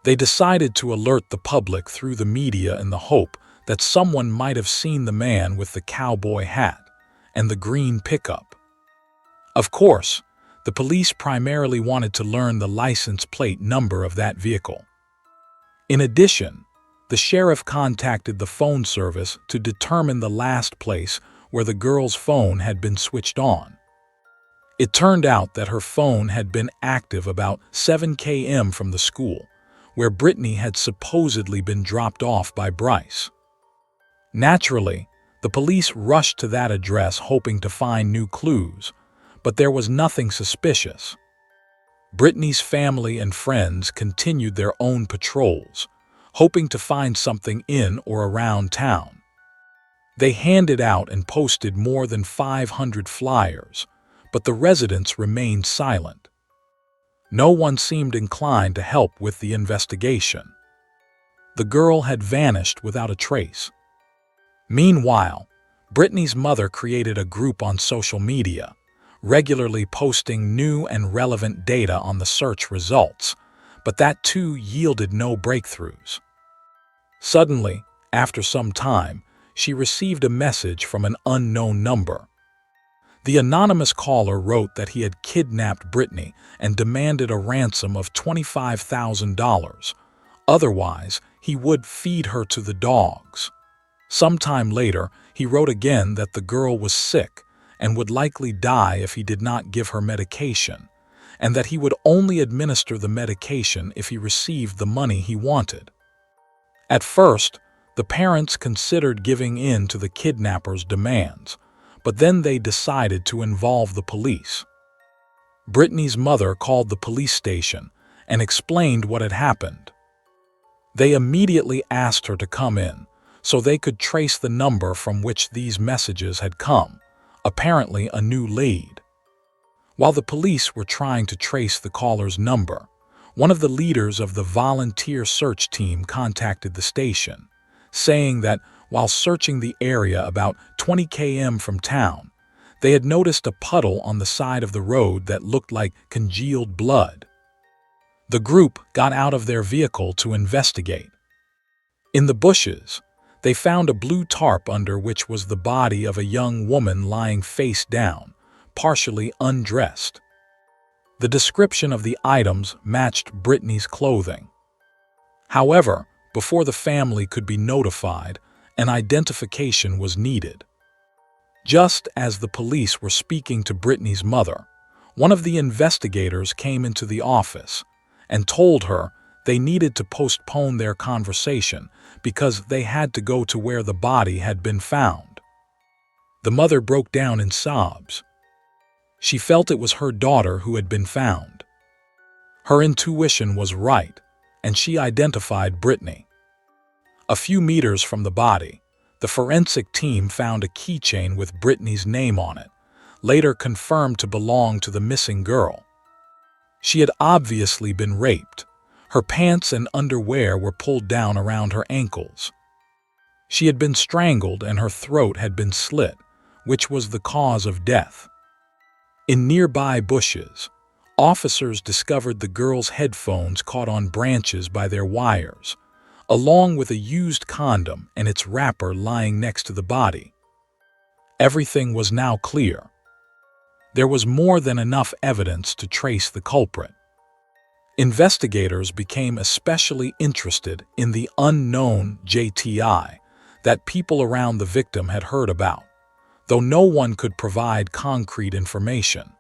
They decided to alert the public through the media in the hope that someone might have seen the man with the cowboy hat and the green pickup. Of course, the police primarily wanted to learn the license plate number of that vehicle. In addition, the sheriff contacted the phone service to determine the last place where the girl's phone had been switched on. It turned out that her phone had been active about 7 km from the school, where Brittney had supposedly been dropped off by Bryce. Naturally, the police rushed to that address hoping to find new clues, but there was nothing suspicious. Brittney's family and friends continued their own patrols, hoping to find something in or around town. They handed out and posted more than 500 flyers, but the residents remained silent. No one seemed inclined to help with the investigation. The girl had vanished without a trace. Meanwhile, Brittney's mother created a group on social media, regularly posting new and relevant data on the search results, but that too yielded no breakthroughs. Suddenly, after some time, she received a message from an unknown number. The anonymous caller wrote that he had kidnapped Brittney and demanded a ransom of $25,000. Otherwise, he would feed her to the dogs. Sometime later, he wrote again that the girl was sick and would likely die if he did not give her medication, and that he would only administer the medication if he received the money he wanted. At first, the parents considered giving in to the kidnapper's demands, but then they decided to involve the police. Brittney's mother called the police station and explained what had happened. They immediately asked her to come in so they could trace the number from which these messages had come, apparently a new lead. While the police were trying to trace the caller's number, one of the leaders of the volunteer search team contacted the station, saying that while searching the area about 20 km from town, they had noticed a puddle on the side of the road that looked like congealed blood. The group got out of their vehicle to investigate. In the bushes, they found a blue tarp under which was the body of a young woman lying face down, partially undressed. The description of the items matched Brittney's clothing. However, before the family could be notified, an identification was needed. Just as the police were speaking to Brittney's mother, one of the investigators came into the office and told her they needed to postpone their conversation because they had to go to where the body had been found. The mother broke down in sobs. She felt it was her daughter who had been found. Her intuition was right, and she identified Brittney. A few meters from the body, the forensic team found a keychain with Brittney's name on it, later confirmed to belong to the missing girl. She had obviously been raped. Her pants and underwear were pulled down around her ankles. She had been strangled and her throat had been slit, which was the cause of death. In nearby bushes, officers discovered the girl's headphones caught on branches by their wires, along with a used condom and its wrapper lying next to the body. Everything was now clear. There was more than enough evidence to trace the culprit. Investigators became especially interested in the unknown JTI that people around the victim had heard about, though no one could provide concrete information.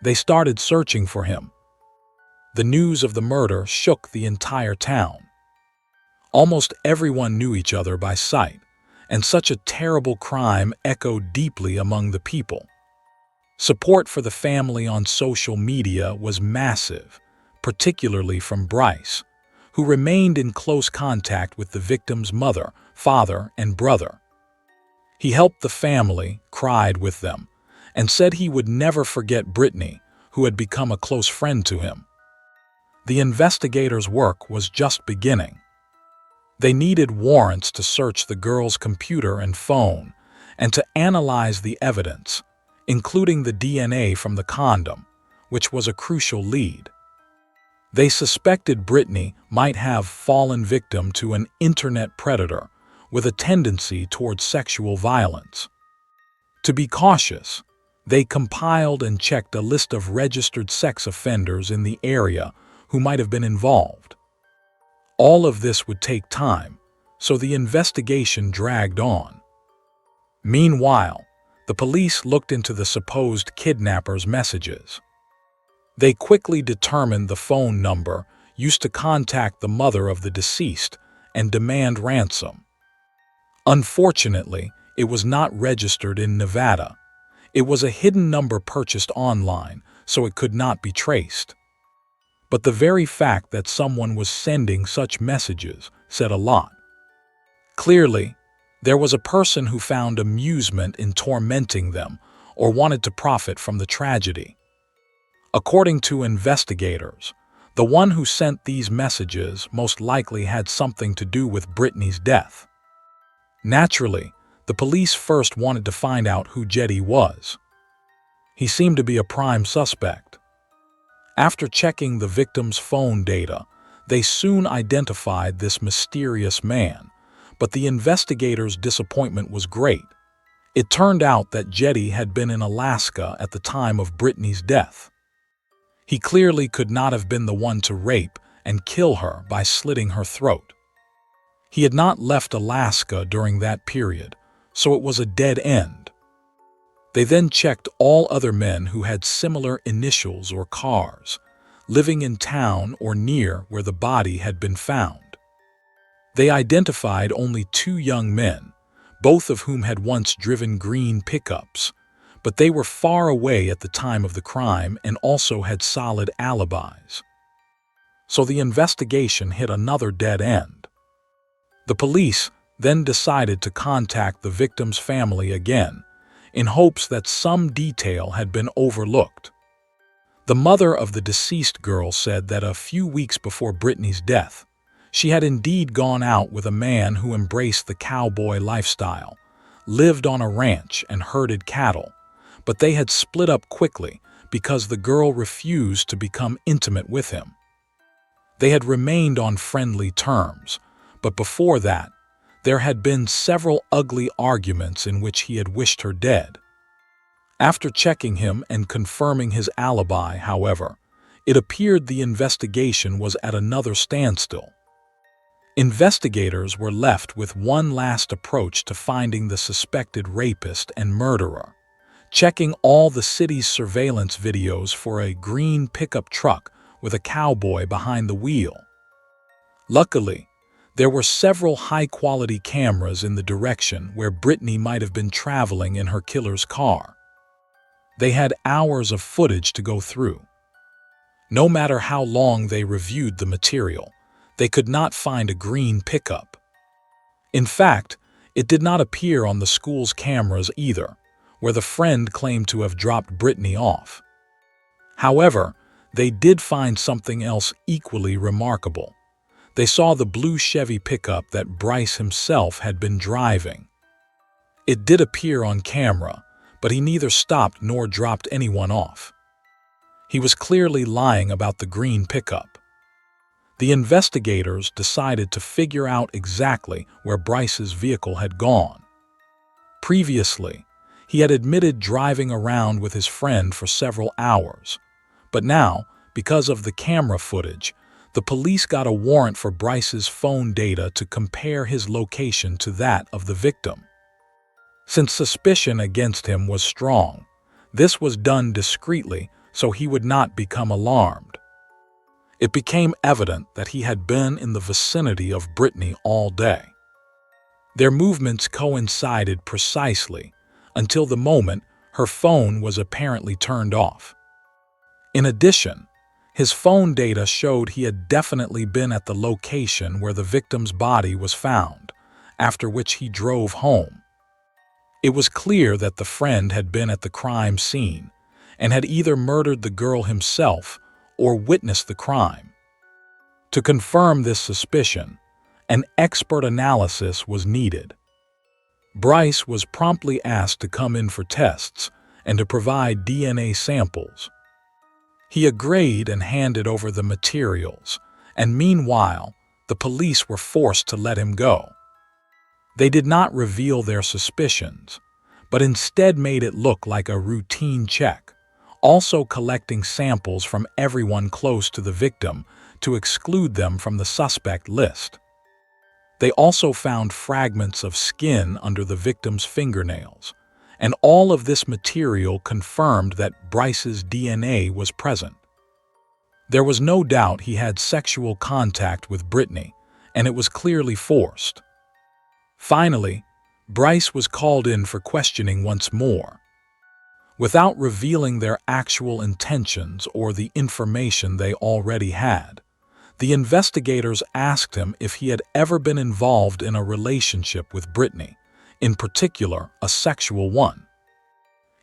They started searching for him. The news of the murder shook the entire town. Almost everyone knew each other by sight, and such a terrible crime echoed deeply among the people. Support for the family on social media was massive, particularly from Bryce, who remained in close contact with the victim's mother, father, and brother. He helped the family, cried with them, and said he would never forget Brittney, who had become a close friend to him. The investigators' work was just beginning. They needed warrants to search the girl's computer and phone and to analyze the evidence, including the DNA from the condom, which was a crucial lead. They suspected Brittney might have fallen victim to an internet predator with a tendency towards sexual violence. To be cautious, they compiled and checked a list of registered sex offenders in the area who might have been involved. All of this would take time, so the investigation dragged on. Meanwhile, the police looked into the supposed kidnapper's messages. They quickly determined the phone number used to contact the mother of the deceased and demand ransom. Unfortunately, it was not registered in Nevada. It was a hidden number purchased online, so it could not be traced. But the very fact that someone was sending such messages said a lot. Clearly, there was a person who found amusement in tormenting them or wanted to profit from the tragedy. According to investigators, the one who sent these messages most likely had something to do with Brittney's death. Naturally, the police first wanted to find out who Jetty was. He seemed to be a prime suspect. After checking the victim's phone data, they soon identified this mysterious man, but the investigators' disappointment was great. It turned out that Jetty had been in Alaska at the time of Brittney's death. He clearly could not have been the one to rape and kill her by slitting her throat. He had not left Alaska during that period, so it was a dead end. They then checked all other men who had similar initials or cars, living in town or near where the body had been found. They identified only 2 young men, both of whom had once driven green pickups, but they were far away at the time of the crime and also had solid alibis. So the investigation hit another dead end. The police then decided to contact the victim's family again, in hopes that some detail had been overlooked. The mother of the deceased girl said that a few weeks before Brittney's death, she had indeed gone out with a man who embraced the cowboy lifestyle, lived on a ranch and herded cattle, but they had split up quickly because the girl refused to become intimate with him. They had remained on friendly terms, but before that, there had been several ugly arguments in which he had wished her dead. After checking him and confirming his alibi, however, it appeared the investigation was at another standstill. Investigators were left with one last approach to finding the suspected rapist and murderer, checking all the city's surveillance videos for a green pickup truck with a cowboy behind the wheel. Luckily, there were several high-quality cameras in the direction where Brittney might have been traveling in her killer's car. They had hours of footage to go through. No matter how long they reviewed the material, they could not find a green pickup. In fact, it did not appear on the school's cameras either, where the friend claimed to have dropped Brittney off. However, they did find something else equally remarkable. They saw the blue Chevy pickup that Bryce himself had been driving. It did appear on camera, but he neither stopped nor dropped anyone off. He was clearly lying about the green pickup. The investigators decided to figure out exactly where Bryce's vehicle had gone. Previously, he had admitted driving around with his friend for several hours, but now, because of the camera footage, the police got a warrant for Bryce's phone data to compare his location to that of the victim. Since suspicion against him was strong, this was done discreetly so he would not become alarmed. It became evident that he had been in the vicinity of Brittney all day. Their movements coincided precisely until the moment her phone was apparently turned off. In addition, his phone data showed he had definitely been at the location where the victim's body was found, after which he drove home. It was clear that the friend had been at the crime scene and had either murdered the girl himself or witnessed the crime. To confirm this suspicion, an expert analysis was needed. Bryce was promptly asked to come in for tests and to provide DNA samples. He agreed and handed over the materials, and meanwhile, the police were forced to let him go. They did not reveal their suspicions, but instead made it look like a routine check, also collecting samples from everyone close to the victim to exclude them from the suspect list. They also found fragments of skin under the victim's fingernails, and all of this material confirmed that Bryce's DNA was present. There was no doubt he had sexual contact with Brittney, and it was clearly forced. Finally, Bryce was called in for questioning once more. Without revealing their actual intentions or the information they already had, the investigators asked him if he had ever been involved in a relationship with Brittney, in particular a sexual one.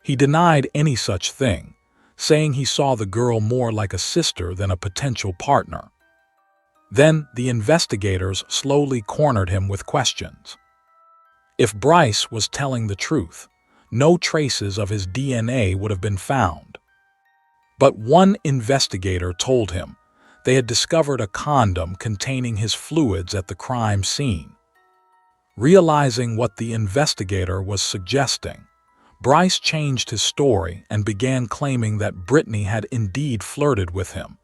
He denied any such thing, saying he saw the girl more like a sister than a potential partner. Then the investigators slowly cornered him with questions. If Bryce was telling the truth, no traces of his DNA would have been found. But one investigator told him they had discovered a condom containing his fluids at the crime scene. Realizing what the investigator was suggesting, Bryce changed his story and began claiming that Brittney had indeed flirted with him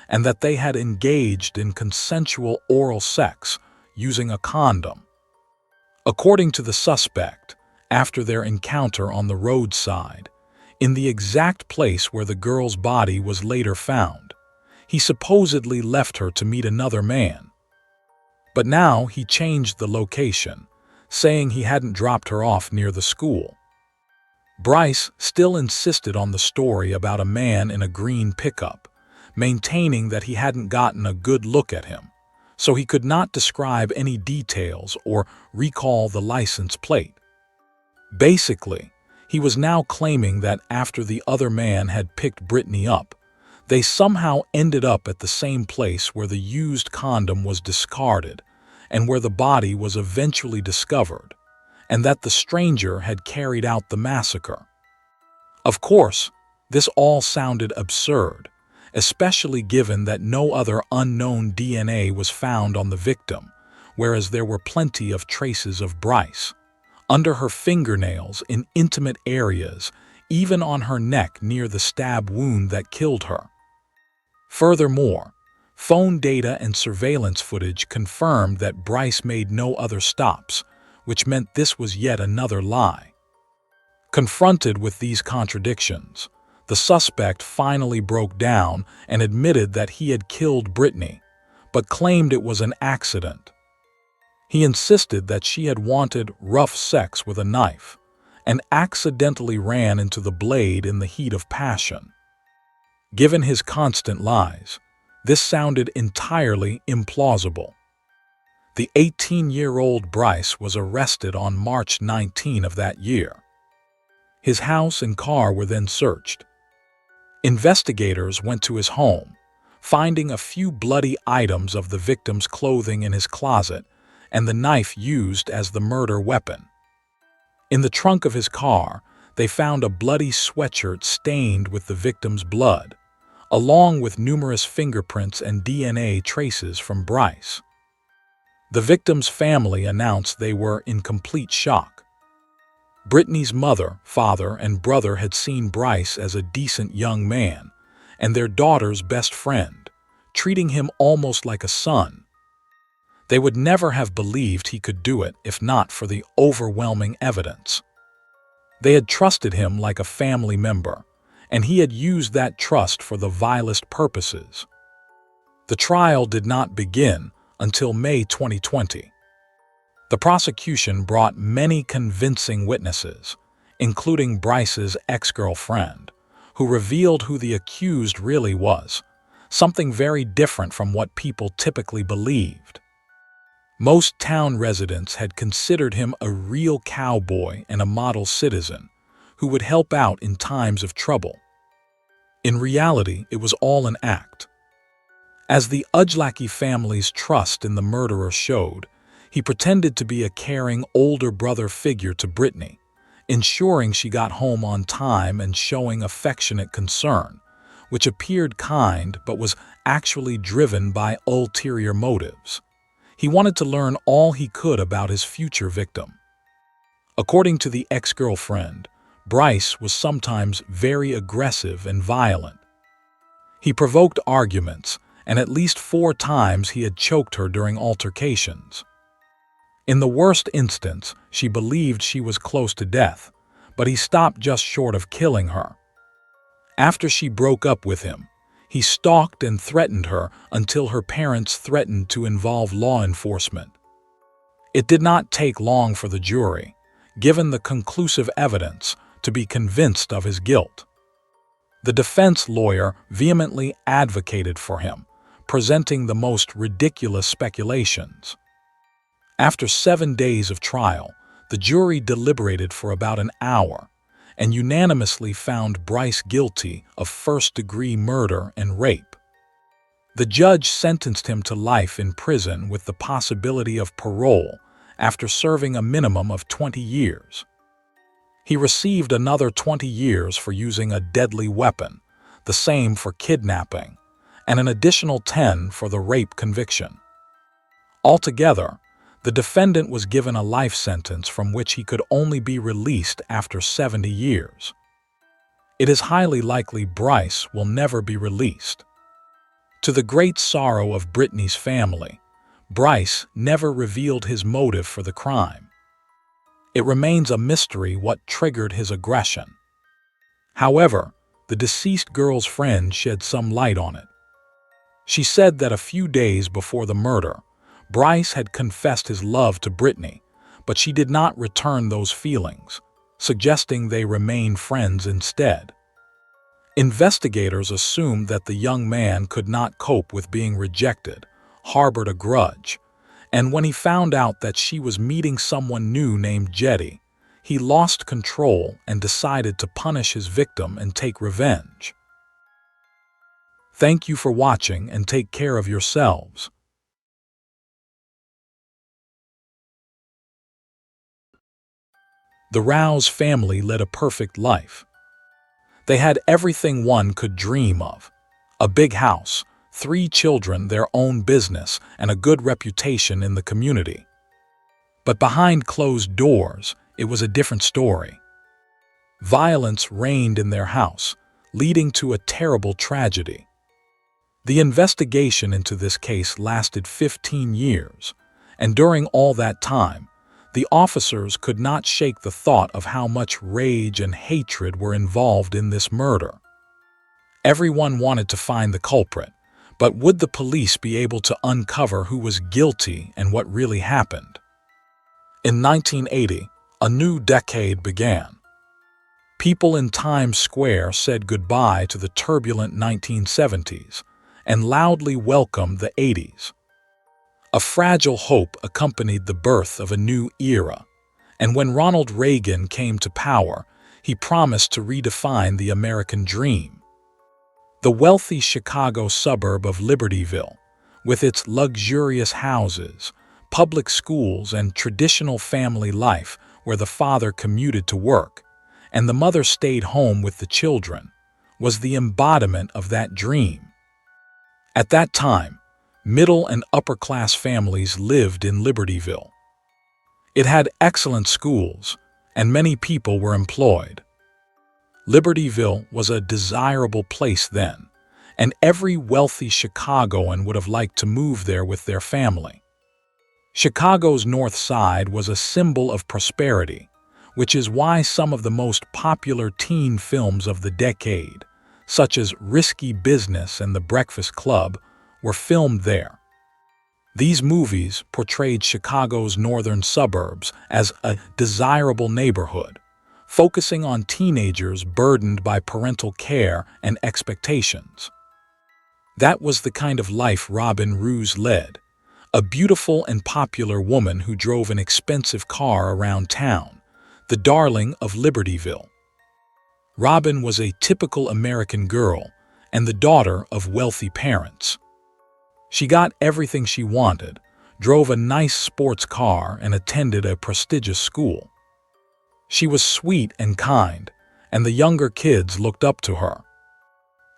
and that they had engaged in consensual oral sex using a condom. According to the suspect, after their encounter on the roadside, in the exact place where the girl's body was later found, he supposedly left her to meet another man. But now he changed the location, saying he hadn't dropped her off near the school. Bryce still insisted on the story about a man in a green pickup, maintaining that he hadn't gotten a good look at him, so he could not describe any details or recall the license plate. Basically, he was now claiming that after the other man had picked Brittney up, they somehow ended up at the same place where the used condom was discarded and where the body was eventually discovered, and that the stranger had carried out the massacre. Of course, this all sounded absurd, especially given that no other unknown DNA was found on the victim, whereas there were plenty of traces of Bryce, under her fingernails in intimate areas, even on her neck near the stab wound that killed her. Furthermore, phone data and surveillance footage confirmed that Bryce made no other stops, which meant this was yet another lie. Confronted with these contradictions, the suspect finally broke down and admitted that he had killed Brittney, but claimed it was an accident. He insisted that she had wanted rough sex with a knife and accidentally ran into the blade in the heat of passion. Given his constant lies, this sounded entirely implausible. The 18-year-old Bryce was arrested on March 19 of that year. His house and car were then searched. Investigators went to his home, finding a few bloody items of the victim's clothing in his closet and the knife used as the murder weapon. In the trunk of his car, they found a bloody sweatshirt stained with the victim's blood, along with numerous fingerprints and DNA traces from Bryce. The victim's family announced they were in complete shock. Brittney's mother, father, and brother had seen Bryce as a decent young man, and their daughter's best friend, treating him almost like a son. They would never have believed he could do it if not for the overwhelming evidence. They had trusted him like a family member, and he had used that trust for the vilest purposes. The trial did not begin until May 2020. The prosecution brought many convincing witnesses, including Bryce's ex-girlfriend, who revealed who the accused really was, something very different from what people typically believed. Most town residents had considered him a real cowboy and a model citizen who would help out in times of trouble. In reality, it was all an act. As the Udlaki family's trust in the murderer showed, he pretended to be a caring older brother figure to Brittney, ensuring she got home on time and showing affectionate concern, which appeared kind but was actually driven by ulterior motives. He wanted to learn all he could about his future victim. According to the ex-girlfriend, Bryce was sometimes very aggressive and violent. He provoked arguments, and at least 4 times he had choked her during altercations. In the worst instance, she believed she was close to death, but he stopped just short of killing her. After she broke up with him, he stalked and threatened her until her parents threatened to involve law enforcement. It did not take long for the jury, given the conclusive evidence, to be convinced of his guilt. The defense lawyer vehemently advocated for him, presenting the most ridiculous speculations. After 7 days of trial, the jury deliberated for about an hour and unanimously found Bryce guilty of first-degree murder and rape. The judge sentenced him to life in prison with the possibility of parole after serving a minimum of 20 years. He received another 20 years for using a deadly weapon, the same for kidnapping, and an additional 10 for the rape conviction. Altogether, The defendant was given a life sentence from which he could only be released after 70 years. It is highly likely Bryce will never be released. To the great sorrow of Brittney's family, Bryce never revealed his motive for the crime. It remains a mystery what triggered his aggression. However, the deceased girl's friend shed some light on it. She said that a few days before the murder, Bryce had confessed his love to Brittney, but she did not return those feelings, suggesting they remain friends instead. Investigators assumed that the young man could not cope with being rejected, harbored a grudge, and when he found out that she was meeting someone new named Jetty, he lost control and decided to punish his victim and take revenge. Thank you for watching and take care of yourselves. The Rouse family led a perfect life. They had everything one could dream of: a big house, 3 children, their own business, and a good reputation in the community. But behind closed doors, it was a different story. Violence reigned in their house, leading to a terrible tragedy. The investigation into this case lasted 15 years, and during all that time, the officers could not shake the thought of how much rage and hatred were involved in this murder. Everyone wanted to find the culprit, but would the police be able to uncover who was guilty and what really happened? In 1980, a new decade began. People in Times Square said goodbye to the turbulent 1970s and loudly welcomed the 80s. A fragile hope accompanied the birth of a new era, and when Ronald Reagan came to power, he promised to redefine the American dream. The wealthy Chicago suburb of Libertyville, with its luxurious houses, public schools, and traditional family life where the father commuted to work and the mother stayed home with the children, was the embodiment of that dream. At that time, middle and upper-class families lived in Libertyville. It had excellent schools, and many people were employed. Libertyville was a desirable place then, and every wealthy Chicagoan would have liked to move there with their family. Chicago's North Side was a symbol of prosperity, which is why some of the most popular teen films of the decade, such as Risky Business and The Breakfast Club, were filmed there. These movies portrayed Chicago's northern suburbs as a desirable neighborhood, focusing on teenagers burdened by parental care and expectations. That was the kind of life Robin Rouse led, a beautiful and popular woman who drove an expensive car around town, the darling of Libertyville. Robin was a typical American girl and the daughter of wealthy parents. She got everything she wanted, drove a nice sports car, and attended a prestigious school. She was sweet and kind, and the younger kids looked up to her.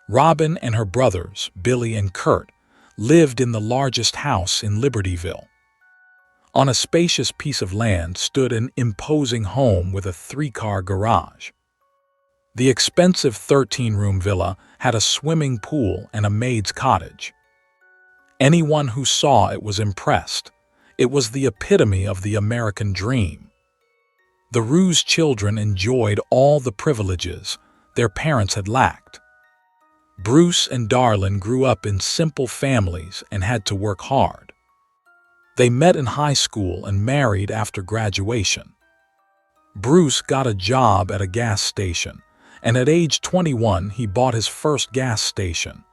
Robin and her brothers, Billy and Kurt, lived in the largest house in Libertyville. On a spacious piece of land stood an imposing home with a 3-car garage. The expensive 13-room villa had a swimming pool and a maid's cottage. Anyone who saw it was impressed. It was the epitome of the American dream. The Rouse children enjoyed all the privileges their parents had lacked. Bruce and Darlin grew up in simple families and had to work hard. They met in high school and married after graduation. Bruce got a job at a gas station, and at age 21 he bought his first gas station,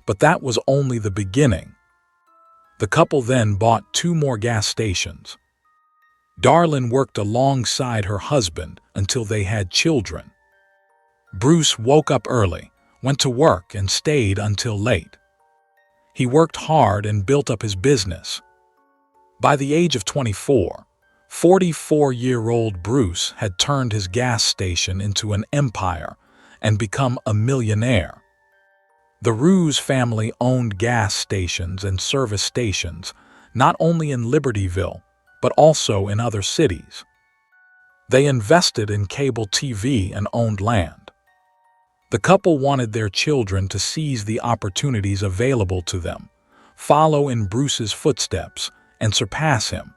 but that was only the beginning. The couple then bought 2 more gas stations. Darlin worked alongside her husband until they had children. Bruce woke up early, went to work, and stayed until late. He worked hard and built up his business. By the age of 24, 44-year-old Bruce had turned his gas station into an empire and become a millionaire. The Rouse family owned gas stations and service stations not only in Libertyville, but also in other cities. They invested in cable TV and owned land. The couple wanted their children to seize the opportunities available to them, follow in Bruce's footsteps, and surpass him.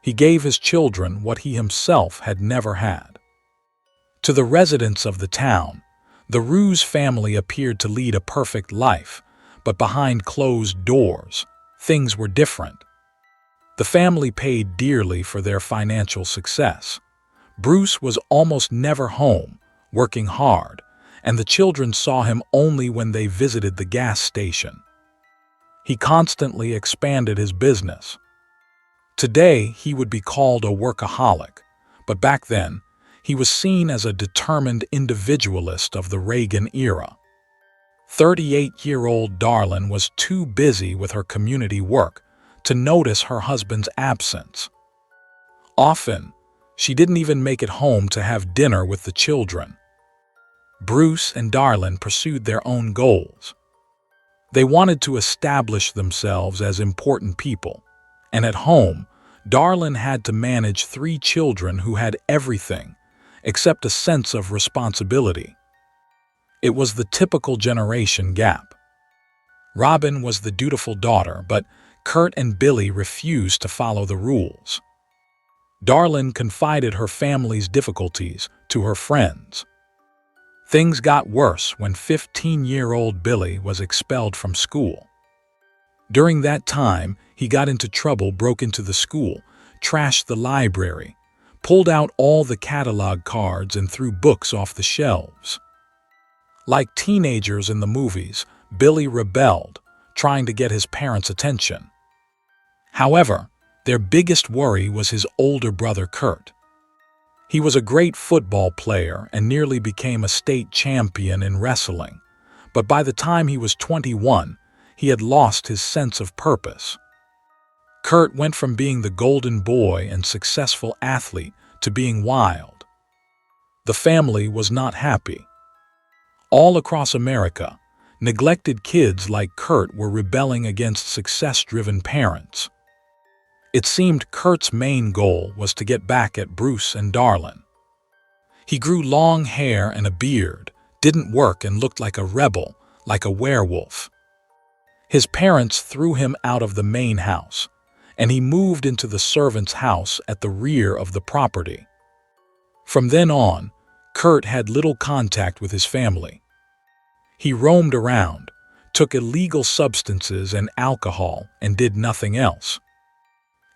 He gave his children what he himself had never had. To the residents of the town, the Rouse family appeared to lead a perfect life, but behind closed doors, things were different. The family paid dearly for their financial success. Bruce was almost never home, working hard, and the children saw him only when they visited the gas station. He constantly expanded his business. Today, he would be called a workaholic, but back then, he was seen as a determined individualist of the Reagan era. 38-year-old Darlene was too busy with her community work to notice her husband's absence. Often, she didn't even make it home to have dinner with the children. Bruce and Darlene pursued their own goals. They wanted to establish themselves as important people, and at home, Darlene had to manage 3 children who had everything except a sense of responsibility. It was the typical generation gap. Robin was the dutiful daughter, but Kurt and Billy refused to follow the rules. Darlene confided her family's difficulties to her friends. Things got worse when 15-year-old Billy was expelled from school. During that time, he got into trouble, broke into the school, trashed the library, pulled out all the catalog cards and threw books off the shelves. Like teenagers in the movies, Billy rebelled, trying to get his parents' attention. However, their biggest worry was his older brother Kurt. He was a great football player and nearly became a state champion in wrestling, but by the time he was 21, he had lost his sense of purpose. Kurt went from being the golden boy and successful athlete to being wild. The family was not happy. All across America, neglected kids like Kurt were rebelling against success-driven parents. It seemed Kurt's main goal was to get back at Bruce and Darlene. He grew long hair and a beard, didn't work, and looked like a rebel, like a werewolf. His parents threw him out of the main house, and he moved into the servant's house at the rear of the property. From then on, Kurt had little contact with his family. He roamed around, took illegal substances and alcohol, and did nothing else.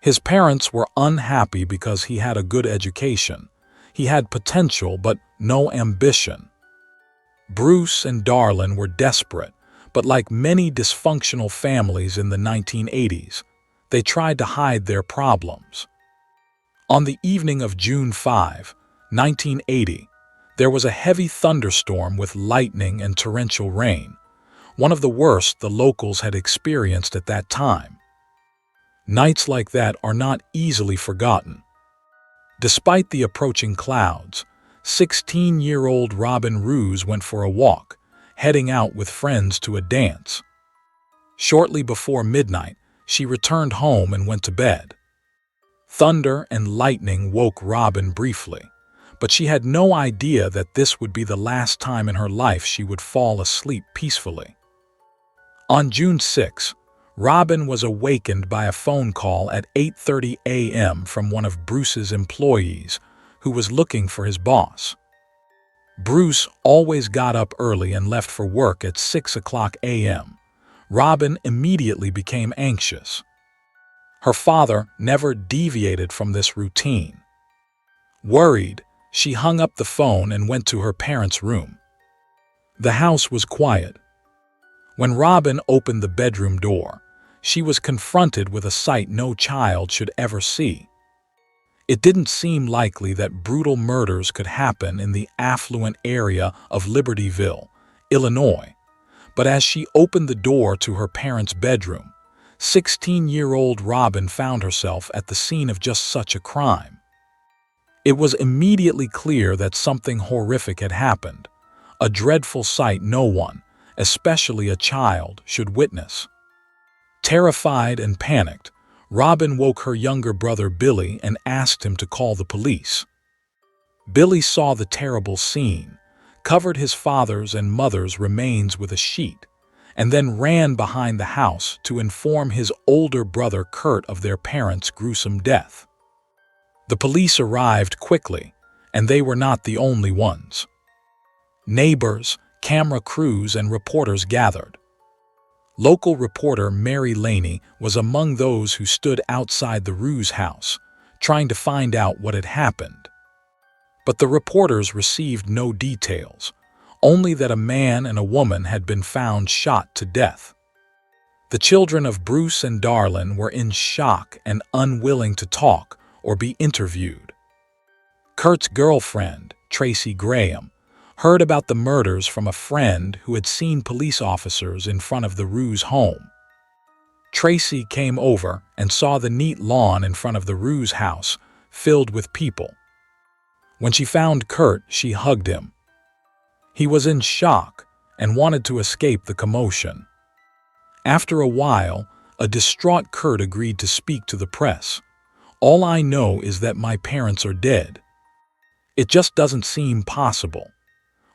His parents were unhappy because he had a good education. He had potential but no ambition. Bruce and Darlene were desperate, but like many dysfunctional families in the 1980s, they tried to hide their problems. On the evening of June 5, 1980, there was a heavy thunderstorm with lightning and torrential rain, one of the worst the locals had experienced at that time. Nights like that are not easily forgotten. Despite the approaching clouds, 16-year-old Robin Rouse went for a walk, heading out with friends to a dance. Shortly before midnight, she returned home and went to bed. Thunder and lightning woke Robin briefly, but she had no idea that this would be the last time in her life she would fall asleep peacefully. On June 6, Robin was awakened by a phone call at 8:30 a.m. from one of Bruce's employees who was looking for his boss. Bruce always got up early and left for work at 6 o'clock a.m. Robin immediately became anxious. Her father never deviated from this routine. Worried, she hung up the phone and went to her parents' room. The house was quiet. When Robin opened the bedroom door, she was confronted with a sight no child should ever see. It didn't seem likely that brutal murders could happen in the affluent area of Libertyville, Illinois, but as she opened the door to her parents' bedroom, 16-year-old Robin found herself at the scene of just such a crime. It was immediately clear that something horrific had happened, a dreadful sight no one, especially a child, should witness. Terrified and panicked, Robin woke her younger brother Billy and asked him to call the police. Billy saw the terrible scene, covered his father's and mother's remains with a sheet, and then ran behind the house to inform his older brother Kurt of their parents' gruesome death. The police arrived quickly, and they were not the only ones. Neighbors, camera crews, and reporters gathered. Local reporter Mary Laney was among those who stood outside the Rouse house, trying to find out what had happened. But the reporters received no details, only that a man and a woman had been found shot to death. The children of Bruce and Darlin were in shock and unwilling to talk or be interviewed. Kurt's girlfriend, Tracy Graham, heard about the murders from a friend who had seen police officers in front of the Rouse home. Tracy came over and saw the neat lawn in front of the Rouse house filled with people. When she found Kurt, she hugged him. He was in shock and wanted to escape the commotion. After a while, a distraught Kurt agreed to speak to the press. "All I know is that my parents are dead. It just doesn't seem possible."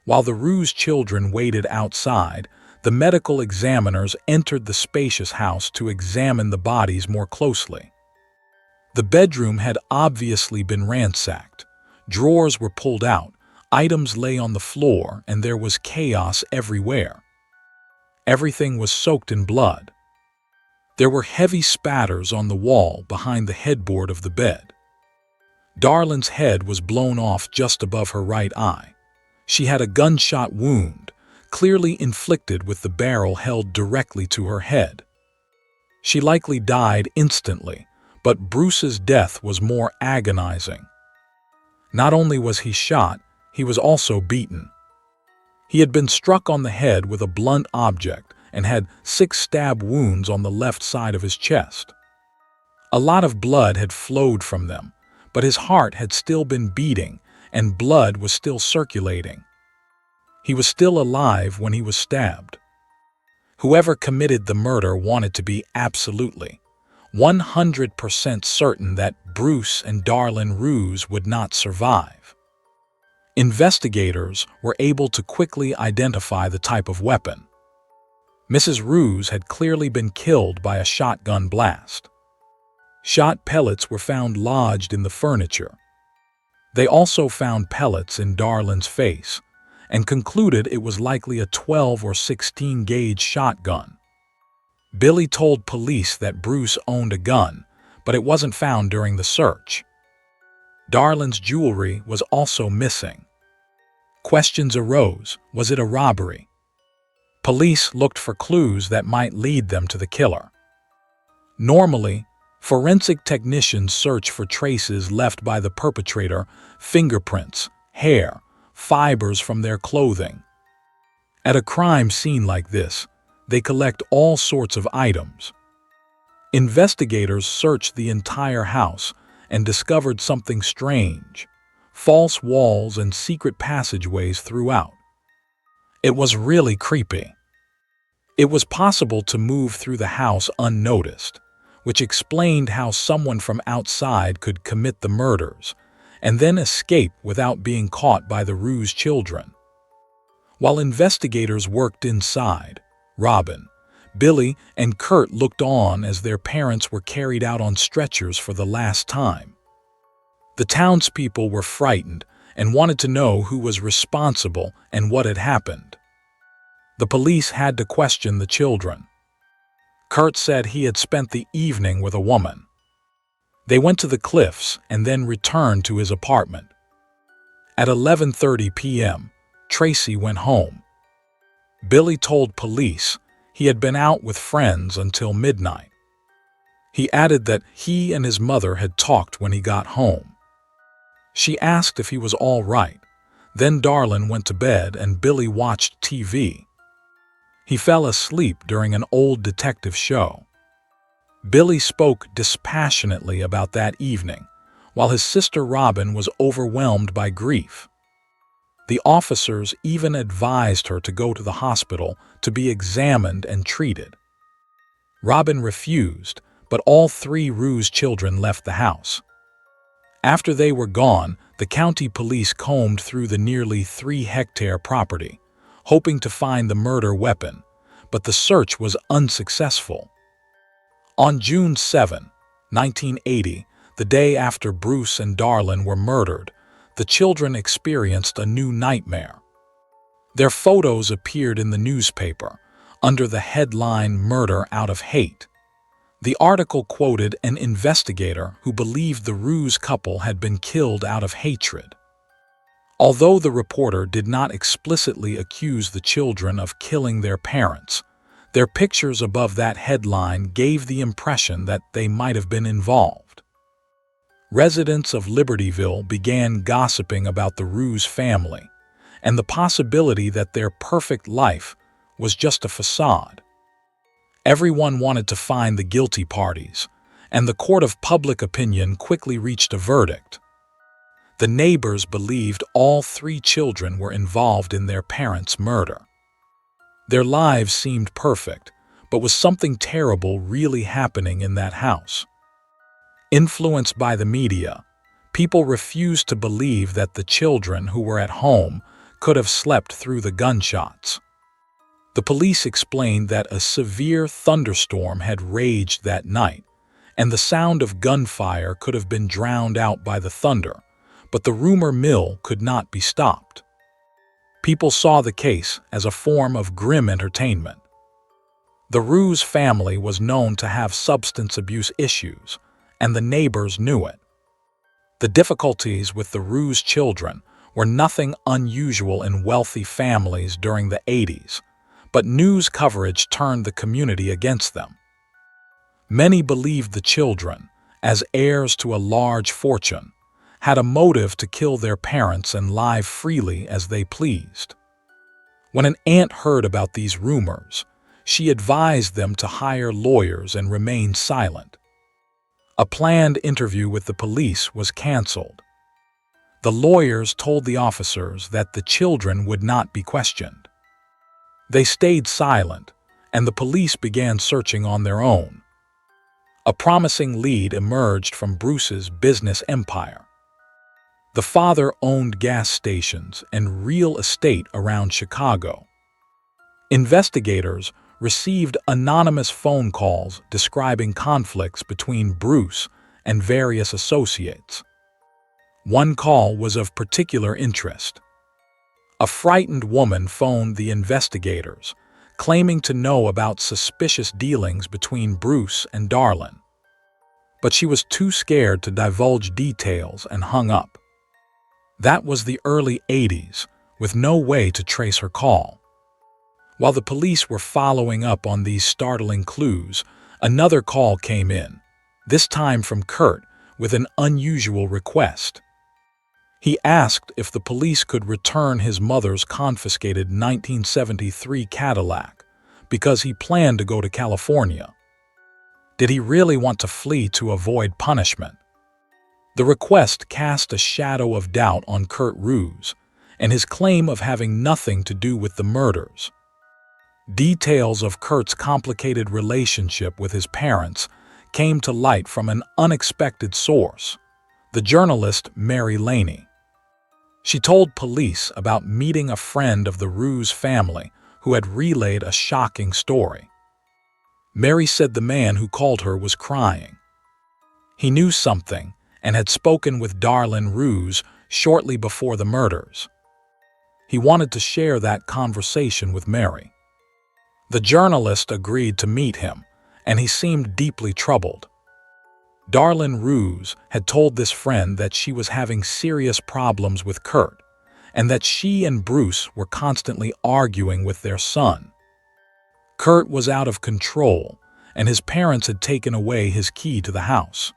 While the Rouse children waited outside, the medical examiners entered the spacious house to examine the bodies more closely. The bedroom had obviously been ransacked. Drawers were pulled out, items lay on the floor, and there was chaos everywhere. Everything was soaked in blood. There were heavy spatters on the wall behind the headboard of the bed. Darlin's head was blown off just above her right eye. She had a gunshot wound, clearly inflicted with the barrel held directly to her head. She likely died instantly, but Bruce's death was more agonizing. Not only was he shot, he was also beaten. He had been struck on the head with a blunt object and had 6 stab wounds on the left side of his chest. A lot of blood had flowed from them, but his heart had still been beating and blood was still circulating. He was still alive when he was stabbed. Whoever committed the murder wanted to be absolutely 100% certain that Bruce and Darlin Rouse would not survive. Investigators were able to quickly identify the type of weapon. Mrs. Rouse had clearly been killed by a shotgun blast. Shot pellets were found lodged in the furniture. They also found pellets in Darlin's face and concluded it was likely a 12 or 16 gauge shotgun. Billy told police that Bruce owned a gun, but it wasn't found during the search. Darlin's jewelry was also missing. Questions arose. Was it a robbery? Police looked for clues that might lead them to the killer. Normally, forensic technicians search for traces left by the perpetrator, fingerprints, hair, fibers from their clothing. At a crime scene like this, they collect all sorts of items. Investigators searched the entire house and discovered something strange: false walls and secret passageways throughout. It was really creepy. It was possible to move through the house unnoticed, which explained how someone from outside could commit the murders and then escape without being caught by the Rouse children. While investigators worked inside, Robin, Billy, and Kurt looked on as their parents were carried out on stretchers for the last time. The townspeople were frightened and wanted to know who was responsible and what had happened. The police had to question the children. Kurt said he had spent the evening with a woman. They went to the cliffs and then returned to his apartment. At 11:30 p.m., Tracy went home. Billy told police he had been out with friends until midnight. He added that he and his mother had talked when he got home. She asked if he was all right. Then Darlin went to bed and Billy watched TV. He fell asleep during an old detective show. Billy spoke dispassionately about that evening, while his sister Robin was overwhelmed by grief. The officers even advised her to go to the hospital to be examined and treated. Robin refused, but all 3 Rouse children left the house. After they were gone, the county police combed through the nearly 3-hectare property, hoping to find the murder weapon, but the search was unsuccessful. On June 7, 1980, the day after Bruce and Darlene were murdered, the children experienced a new nightmare. Their photos appeared in the newspaper under the headline "Murder Out of Hate." The article quoted an investigator who believed the Rouse couple had been killed out of hatred. Although the reporter did not explicitly accuse the children of killing their parents, their pictures above that headline gave the impression that they might have been involved. Residents of Libertyville began gossiping about the Rouse family and the possibility that their perfect life was just a facade. Everyone wanted to find the guilty parties, and the court of public opinion quickly reached a verdict. The neighbors believed all 3 children were involved in their parents' murder. Their lives seemed perfect, but was something terrible really happening in that house? Influenced by the media, people refused to believe that the children who were at home could have slept through the gunshots. The police explained that a severe thunderstorm had raged that night, and the sound of gunfire could have been drowned out by the thunder, but the rumor mill could not be stopped. People saw the case as a form of grim entertainment. The Rouse family was known to have substance abuse issues, and the neighbors knew it. The difficulties with the Rouse children were nothing unusual in wealthy families during the 80s, but news coverage turned the community against them. Many believed the children, as heirs to a large fortune, had a motive to kill their parents and live freely as they pleased. When an aunt heard about these rumors, she advised them to hire lawyers and remain silent. A planned interview with the police was canceled. The lawyers told the officers that the children would not be questioned. They stayed silent, and the police began searching on their own. A promising lead emerged from Bruce's business empire. The father owned gas stations and real estate around Chicago. Investigators received anonymous phone calls describing conflicts between Bruce and various associates. One call was of particular interest. A frightened woman phoned the investigators, claiming to know about suspicious dealings between Bruce and Darlene. But she was too scared to divulge details and hung up. That was the early 80s, with no way to trace her call. While the police were following up on these startling clues, another call came in, this time from Kurt, with an unusual request. He asked if the police could return his mother's confiscated 1973 Cadillac because he planned to go to California. Did he really want to flee to avoid punishment? The request cast a shadow of doubt on Kurt Rouse and his claim of having nothing to do with the murders. Details of Kurt's complicated relationship with his parents came to light from an unexpected source, the journalist Mary Laney. She told police about meeting a friend of the Rouse family who had relayed a shocking story. Mary said the man who called her was crying. He knew something and had spoken with Darlene Rouse shortly before the murders. He wanted to share that conversation with Mary. The journalist agreed to meet him, and he seemed deeply troubled. Darlene Rouse had told this friend that she was having serious problems with Kurt, and that she and Bruce were constantly arguing with their son. Kurt was out of control, and his parents had taken away his key to the house.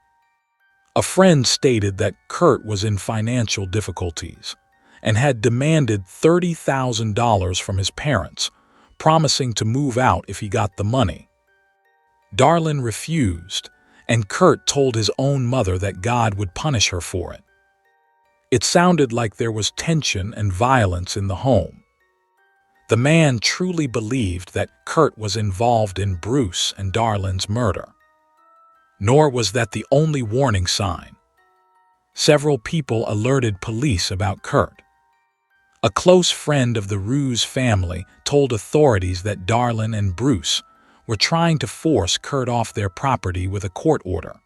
A friend stated that Kurt was in financial difficulties and had demanded $30,000 from his parents, promising to move out if he got the money. Darlene refused, and Kurt told his own mother that God would punish her for it. It sounded like there was tension and violence in the home. The man truly believed that Kurt was involved in Bruce and Darlene's murder. Nor was that the only warning sign. Several people alerted police about Kurt. A close friend of the Rouse family told authorities that Darlene and Bruce were trying to force Kurt off their property with a court order.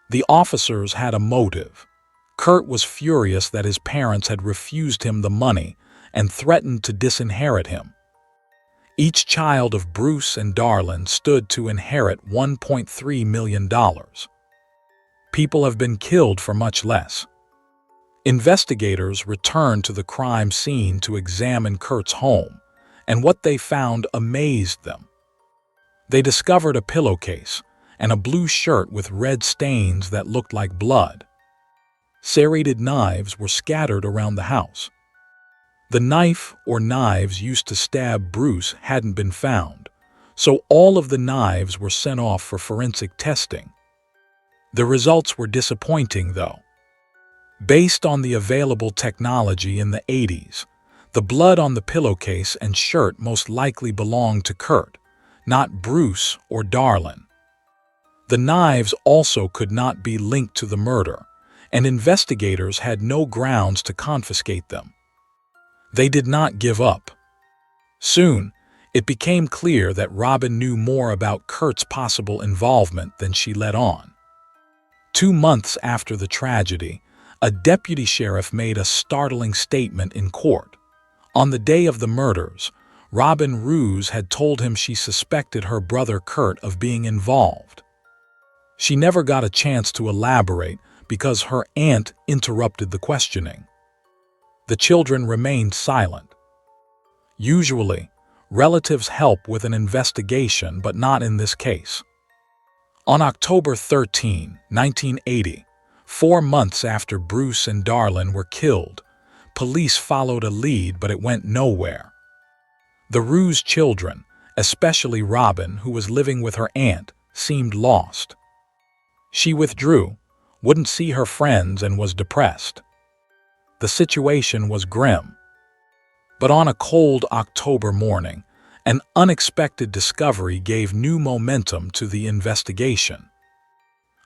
The officers had a motive. Kurt was furious that his parents had refused him the money and threatened to disinherit him. Each child of Bruce and Darlene stood to inherit $1.3 million. People have been killed for much less. Investigators returned to the crime scene to examine Kurt's home, and what they found amazed them. They discovered a pillowcase and a blue shirt with red stains that looked like blood. Serrated knives were scattered around the house. The knife or knives used to stab Bruce hadn't been found, so all of the knives were sent off for forensic testing. The results were disappointing, though. Based on the available technology in the 80s, the blood on the pillowcase and shirt most likely belonged to Kurt, not Bruce or Darlene. The knives also could not be linked to the murder, and investigators had no grounds to confiscate them. They did not give up. Soon, it became clear that Robin knew more about Kurt's possible involvement than she let on. 2 months after the tragedy, a deputy sheriff made a startling statement in court. On the day of the murders, Robin Rouse had told him she suspected her brother Kurt of being involved. She never got a chance to elaborate because her aunt interrupted the questioning. The children remained silent. Usually, relatives help with an investigation, but not in this case. On October 13, 1980, 4 months after Bruce and Darlene were killed, police followed a lead, but it went nowhere. The Rouse children, especially Robin, who was living with her aunt, seemed lost. She withdrew, wouldn't see her friends, and was depressed. The situation was grim. But on a cold October morning, an unexpected discovery gave new momentum to the investigation.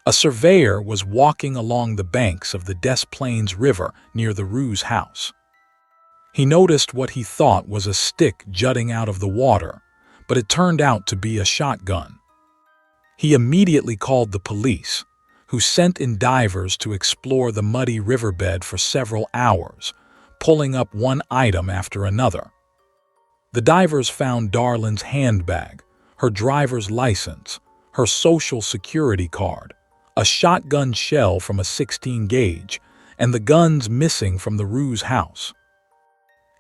A surveyor was walking along the banks of the Des Plaines River near the Rouse house. He noticed what he thought was a stick jutting out of the water, but it turned out to be a shotgun. He immediately called the police, who sent in divers to explore the muddy riverbed for several hours, pulling up one item after another. The divers found Darlene's handbag, her driver's license, her social security card, a shotgun shell from a 16 gauge, and the guns missing from the Rouse house.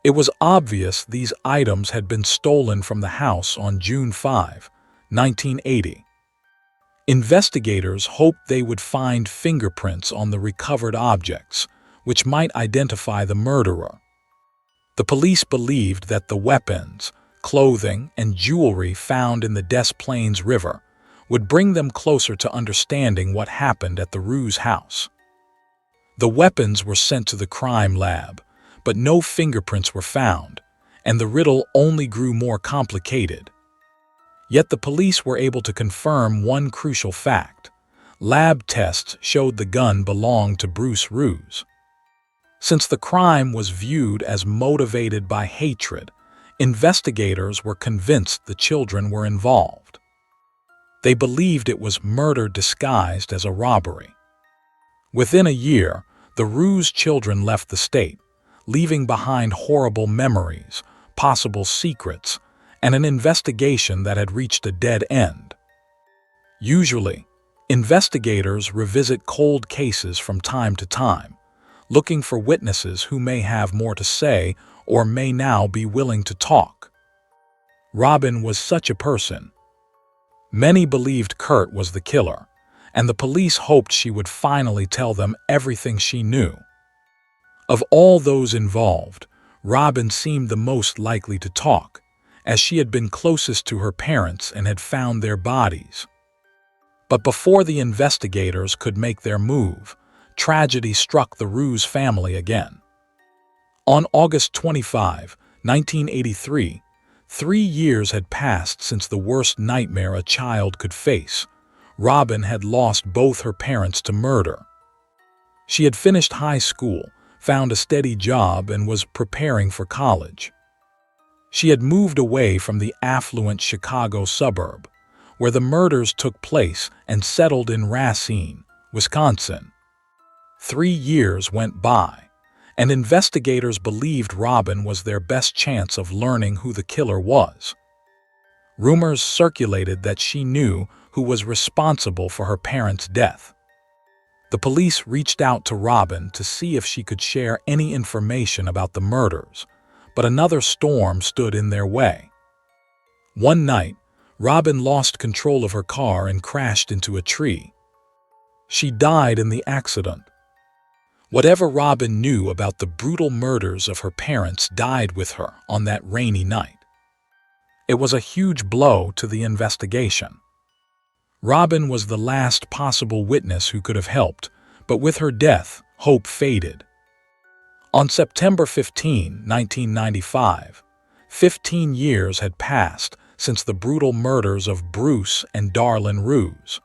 It was obvious these items had been stolen from the house on June 5, 1980. Investigators hoped they would find fingerprints on the recovered objects, which might identify the murderer. The police believed that the weapons, clothing, and jewelry found in the Des Plaines River would bring them closer to understanding what happened at the Rouse house. The weapons were sent to the crime lab, but no fingerprints were found, and the riddle only grew more complicated. Yet the police were able to confirm one crucial fact. Lab tests showed the gun belonged to Bruce Rouse. Since the crime was viewed as motivated by hatred, investigators were convinced the children were involved. They believed it was murder disguised as a robbery. Within a year, the Rouse children left the state, leaving behind horrible memories, possible secrets, and an investigation that had reached a dead end. Usually, investigators revisit cold cases from time to time, looking for witnesses who may have more to say or may now be willing to talk. Robin was such a person. Many believed Kurt was the killer, and the police hoped she would finally tell them everything she knew. Of all those involved, Robin seemed the most likely to talk, as she had been closest to her parents and had found their bodies. But before the investigators could make their move, tragedy struck the Rouse family again. On August 25, 1983, 3 years had passed since the worst nightmare a child could face. Robin had lost both her parents to murder. She had finished high school, found a steady job, and was preparing for college. She had moved away from the affluent Chicago suburb, where the murders took place, and settled in Racine, Wisconsin. 3 years went by, and investigators believed Robin was their best chance of learning who the killer was. Rumors circulated that she knew who was responsible for her parents' death. The police reached out to Robin to see if she could share any information about the murders, but another storm stood in their way. One night, Robin lost control of her car and crashed into a tree. She died in the accident. Whatever Robin knew about the brutal murders of her parents died with her on that rainy night. It was a huge blow to the investigation. Robin was the last possible witness who could have helped, but with her death, hope faded. On September 15, 1995, 15 years had passed since the brutal murders of Bruce and Darlene Rouse.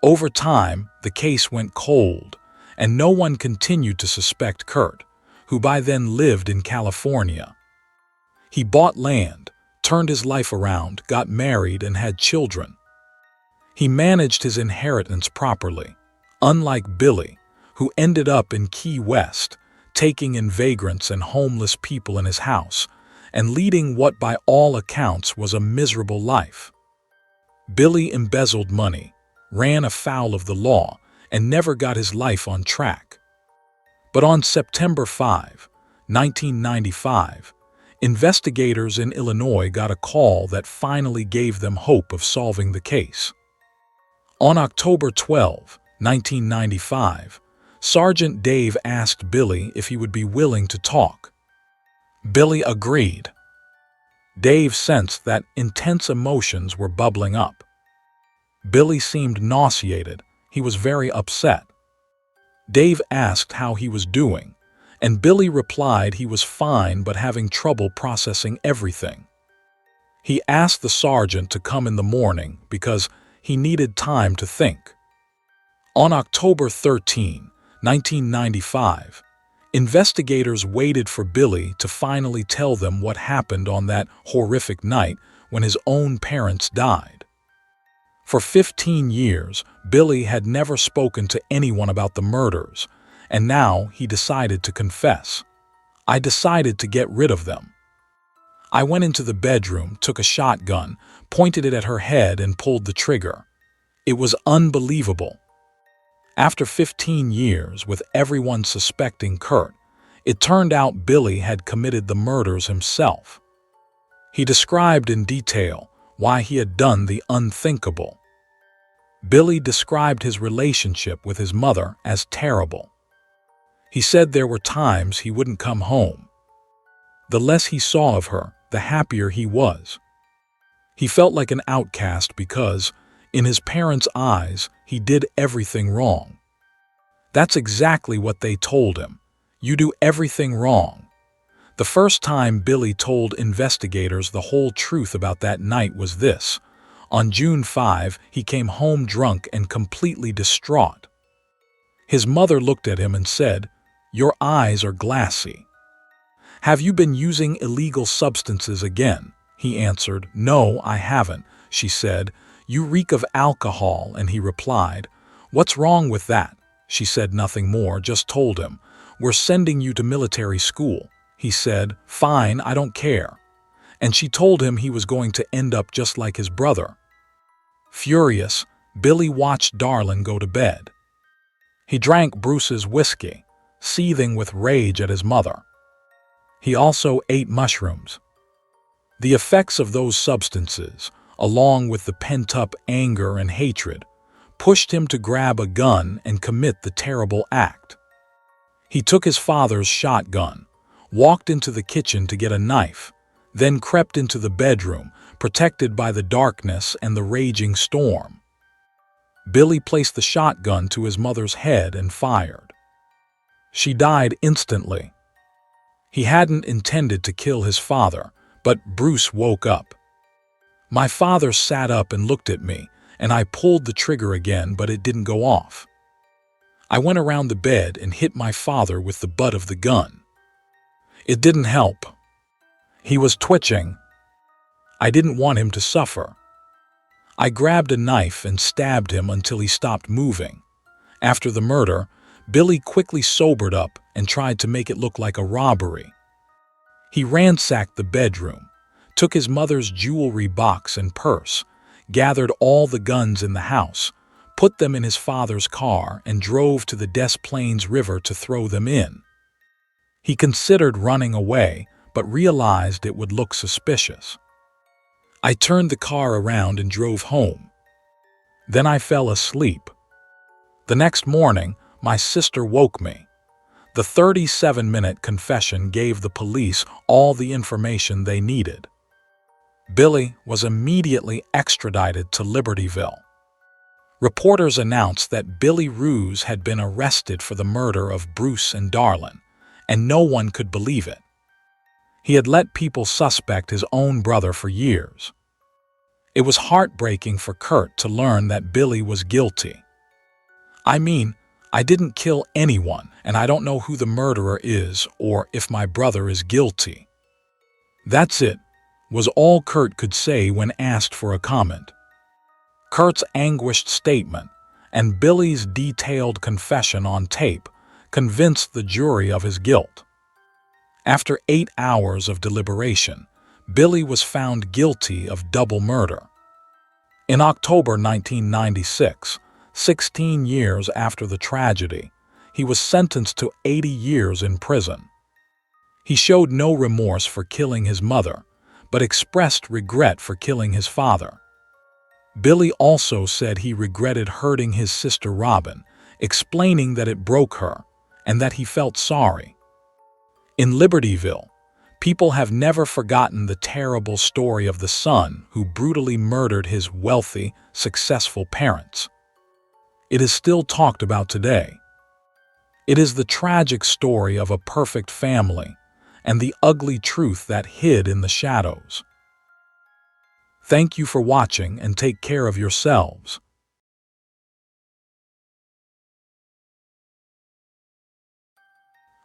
Over time, the case went cold, and no one continued to suspect Kurt, who by then lived in California. He bought land, turned his life around, got married, and had children. He managed his inheritance properly, unlike Billy, who ended up in Key West, taking in vagrants and homeless people in his house, and leading what by all accounts was a miserable life. Billy embezzled money, ran afoul of the law, and never got his life on track. But on September 5, 1995, investigators in Illinois got a call that finally gave them hope of solving the case. On October 12, 1995, Sergeant Dave asked Billy if he would be willing to talk. Billy agreed. Dave sensed that intense emotions were bubbling up. Billy seemed nauseated. He was very upset. Dave asked how he was doing, and Billy replied he was fine but having trouble processing everything. He asked the sergeant to come in the morning because he needed time to think. On October 13, 1995, investigators waited for Billy to finally tell them what happened on that horrific night when his own parents died. For 15 years, Billy had never spoken to anyone about the murders, and now he decided to confess. "I decided to get rid of them. I went into the bedroom, took a shotgun, pointed it at her head, and pulled the trigger. It was unbelievable." After 15 years, with everyone suspecting Kurt, it turned out Billy had committed the murders himself. He described in detail why he had done the unthinkable. Billy described his relationship with his mother as terrible. He said there were times he wouldn't come home. The less he saw of her, the happier he was. He felt like an outcast because, in his parents' eyes, he did everything wrong. That's exactly what they told him. You do everything wrong. The first time Billy told investigators the whole truth about that night was this. On June 5, he came home drunk and completely distraught. His mother looked at him and said, "Your eyes are glassy." "Have you been using illegal substances again?" He answered, "No, I haven't." She said, "You reek of alcohol," and he replied, "What's wrong with that?" She said nothing more, just told him, "We're sending you to military school." He said, "Fine, I don't care." And she told him he was going to end up just like his brother. Furious, Billy watched Darlene go to bed. He drank Bruce's whiskey, seething with rage at his mother. He also ate mushrooms. The effects of those substances, along with the pent-up anger and hatred, pushed him to grab a gun and commit the terrible act. He took his father's shotgun, walked into the kitchen to get a knife, then crept into the bedroom, protected by the darkness and the raging storm. Billy placed the shotgun to his mother's head and fired. She died instantly. He hadn't intended to kill his father, but Bruce woke up. "My father sat up and looked at me, and I pulled the trigger again, but it didn't go off. I went around the bed and hit my father with the butt of the gun. It didn't help. He was twitching. I didn't want him to suffer. I grabbed a knife and stabbed him until he stopped moving. After the murder, Billy quickly sobered up and tried to make it look like a robbery. He ransacked the bedroom, took his mother's jewelry box and purse, gathered all the guns in the house, put them in his father's car, and drove to the Des Plaines River to throw them in. He considered running away, but realized it would look suspicious. I turned the car around and drove home. Then I fell asleep. The next morning, my sister woke me. The 37-minute confession gave the police all the information they needed. Billy was immediately extradited to Libertyville. Reporters announced that Billy Rouse had been arrested for the murder of Bruce and Darlene, and no one could believe it. He had let people suspect his own brother for years. It was heartbreaking for Kurt to learn that Billy was guilty. I mean, I didn't kill anyone, and I don't know who the murderer is or if my brother is guilty. That's it, was all Kurt could say when asked for a comment. Kurt's anguished statement and Billy's detailed confession on tape convinced the jury of his guilt. After 8 hours of deliberation, Billy was found guilty of double murder. In October 1996, 16 years after the tragedy, he was sentenced to 80 years in prison. He showed no remorse for killing his mother, but expressed regret for killing his father. Billy also said he regretted hurting his sister Robin, explaining that it broke her and that he felt sorry. In Libertyville, people have never forgotten the terrible story of the son who brutally murdered his wealthy, successful parents. It is still talked about today. It is the tragic story of a perfect family and the ugly truth that hid in the shadows. Thank you for watching and take care of yourselves.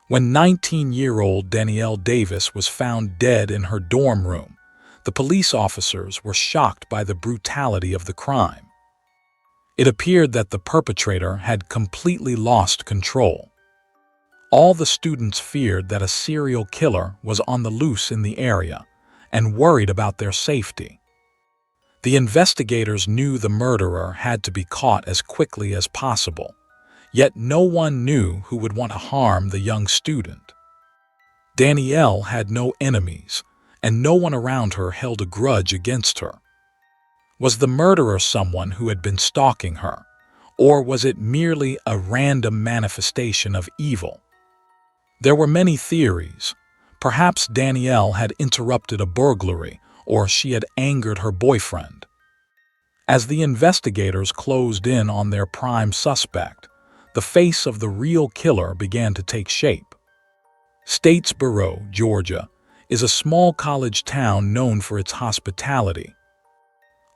When 19-year-old Danielle Davis was found dead in her dorm room, the police officers were shocked by the brutality of the crime. It appeared that the perpetrator had completely lost control. All the students feared that a serial killer was on the loose in the area and worried about their safety. The investigators knew the murderer had to be caught as quickly as possible. Yet no one knew who would want to harm the young student. Danielle had no enemies, and no one around her held a grudge against her. Was the murderer someone who had been stalking her, or was it merely a random manifestation of evil? There were many theories. Perhaps Danielle had interrupted a burglary, or she had angered her boyfriend. As the investigators closed in on their prime suspect, the face of the real killer began to take shape. Statesboro, Georgia, is a small college town known for its hospitality.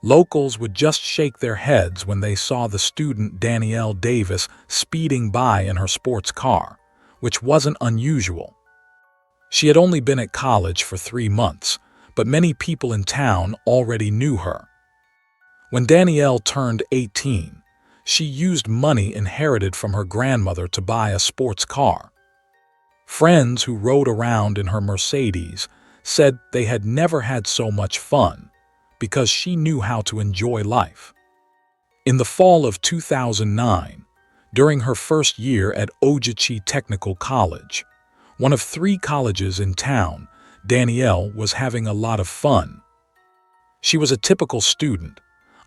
Locals would just shake their heads when they saw the student Danielle Davis speeding by in her sports car, which wasn't unusual. She had only been at college for 3 months, but many people in town already knew her. When Danielle turned 18, she used money inherited from her grandmother to buy a sports car. Friends who rode around in her Mercedes said they had never had so much fun because she knew how to enjoy life. In the fall of 2009, during her first year at Ogeechee Technical College, one of 3 colleges in town, Danielle was having a lot of fun. She was a typical student,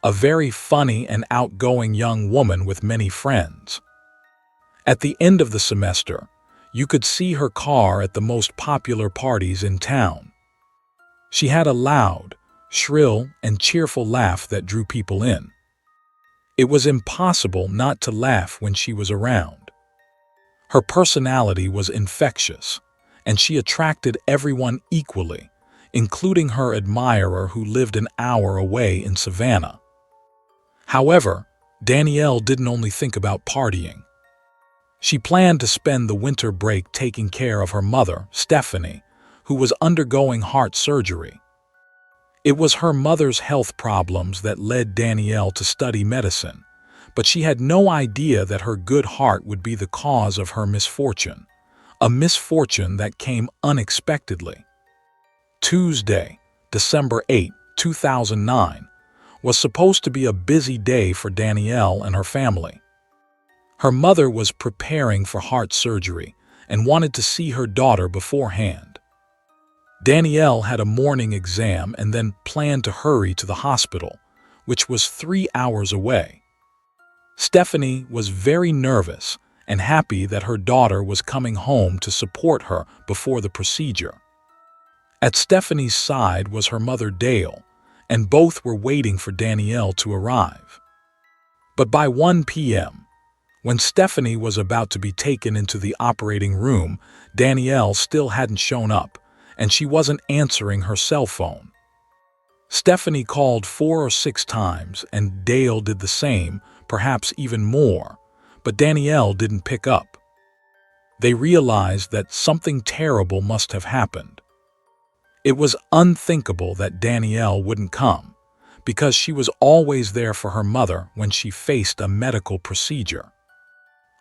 a very funny and outgoing young woman with many friends. At the end of the semester, you could see her car at the most popular parties in town. She had a loud, shrill, and cheerful laugh that drew people in. It was impossible not to laugh when she was around. Her personality was infectious, and she attracted everyone equally, including her admirer who lived an hour away in Savannah. However, Danielle didn't only think about partying. She planned to spend the winter break taking care of her mother, Stephanie, who was undergoing heart surgery. It was her mother's health problems that led Danielle to study medicine, but she had no idea that her good heart would be the cause of her misfortune, a misfortune that came unexpectedly. Tuesday, December 8, 2009, was supposed to be a busy day for Danielle and her family. Her mother was preparing for heart surgery and wanted to see her daughter beforehand. Danielle had a morning exam and then planned to hurry to the hospital, which was 3 hours away. Stephanie was very nervous and happy that her daughter was coming home to support her before the procedure. At Stephanie's side was her mother Dale, and both were waiting for Danielle to arrive. But by 1 p.m., when Stephanie was about to be taken into the operating room, Danielle still hadn't shown up, and she wasn't answering her cell phone. Stephanie called 4 or 6 times, and Dale did the same, perhaps even more, but Danielle didn't pick up. They realized that something terrible must have happened. It was unthinkable that Danielle wouldn't come, because she was always there for her mother when she faced a medical procedure.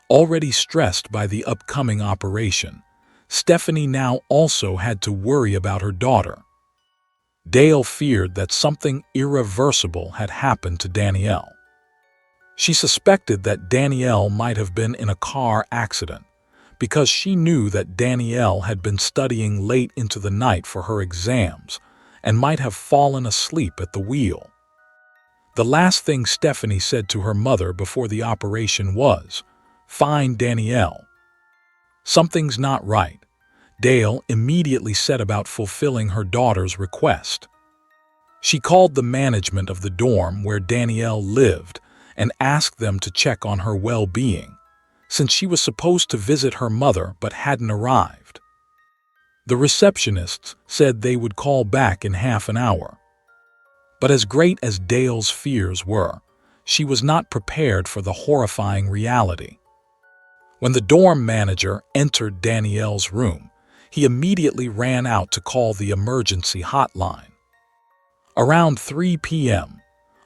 Already stressed by the upcoming operation, Stephanie now also had to worry about her daughter. Dale feared that something irreversible had happened to Danielle. She suspected that Danielle might have been in a car accident, because she knew that Danielle had been studying late into the night for her exams and might have fallen asleep at the wheel. The last thing Stephanie said to her mother before the operation was, "Find Danielle." Something's not right. Dale immediately set about fulfilling her daughter's request. She called the management of the dorm where Danielle lived and asked them to check on her well-being, since she was supposed to visit her mother but hadn't arrived. The receptionists said they would call back in half an hour. But as great as Dale's fears were, she was not prepared for the horrifying reality. When the dorm manager entered Danielle's room, he immediately ran out to call the emergency hotline. Around 3 p.m.,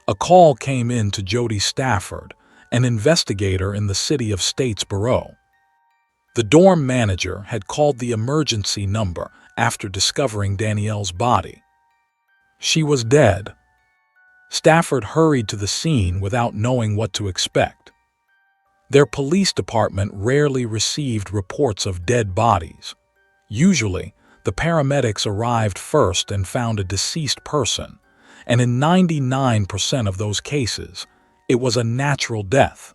a call came in to Jody Stafford, an investigator in the city of Statesboro. The dorm manager had called the emergency number after discovering Danielle's body. She was dead. Stafford hurried to the scene without knowing what to expect. Their police department rarely received reports of dead bodies. Usually, the paramedics arrived first and found a deceased person, and in 99% of those cases, it was a natural death.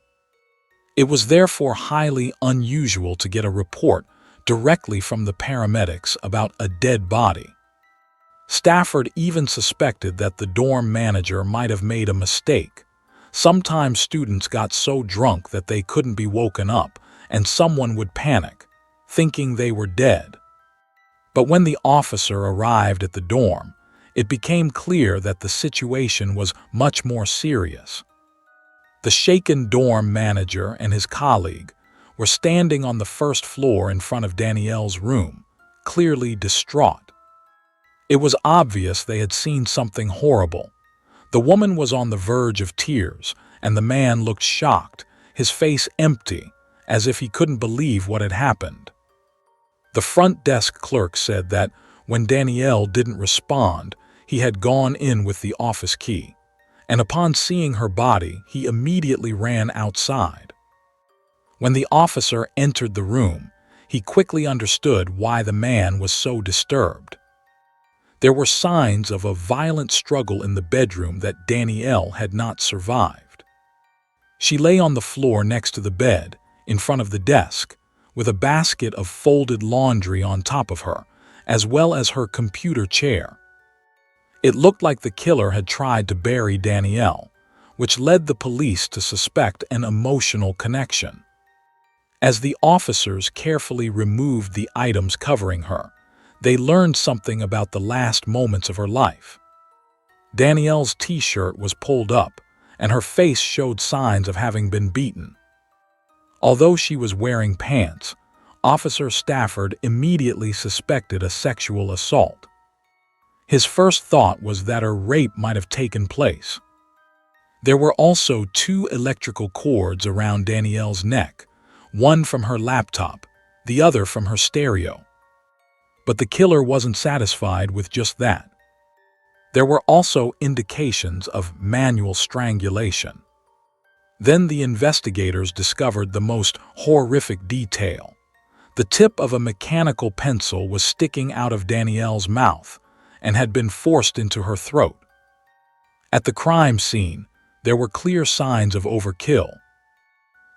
It was therefore highly unusual to get a report directly from the paramedics about a dead body. Stafford even suspected that the dorm manager might have made a mistake. Sometimes students got so drunk that they couldn't be woken up, and someone would panic, thinking they were dead. But when the officer arrived at the dorm, it became clear that the situation was much more serious. The shaken dorm manager and his colleague were standing on the first floor in front of Danielle's room, clearly distraught. It was obvious they had seen something horrible. The woman was on the verge of tears, and the man looked shocked, his face empty, as if he couldn't believe what had happened. The front desk clerk said that when Danielle didn't respond, he had gone in with the office key, and upon seeing her body, he immediately ran outside. When the officer entered the room, he quickly understood why the man was so disturbed. There were signs of a violent struggle in the bedroom that Danielle had not survived. She lay on the floor next to the bed, in front of the desk, with a basket of folded laundry on top of her, as well as her computer chair. It looked like the killer had tried to bury Danielle, which led the police to suspect an emotional connection. As the officers carefully removed the items covering her, they learned something about the last moments of her life. Danielle's t-shirt was pulled up, and her face showed signs of having been beaten. Although she was wearing pants, Officer Stafford immediately suspected a sexual assault. His first thought was that a rape might have taken place. There were also 2 electrical cords around Danielle's neck, one from her laptop, the other from her stereo. But the killer wasn't satisfied with just that. There were also indications of manual strangulation. Then the investigators discovered the most horrific detail. The tip of a mechanical pencil was sticking out of Danielle's mouth and had been forced into her throat. At the crime scene, there were clear signs of overkill.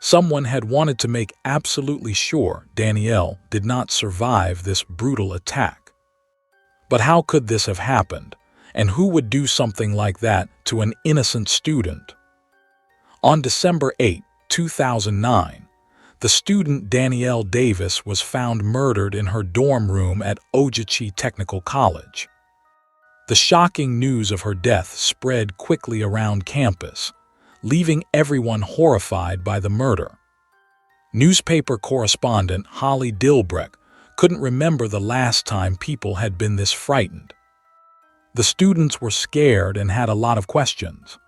Someone had wanted to make absolutely sure Danielle did not survive this brutal attack. But how could this have happened, and who would do something like that to an innocent student? On December 8, 2009, the student Danielle Davis was found murdered in her dorm room at Ogeechee Technical College. The shocking news of her death spread quickly around campus, leaving everyone horrified by the murder. Newspaper correspondent Holly Dilbreck couldn't remember the last time people had been this frightened. The students were scared and had a lot of questions.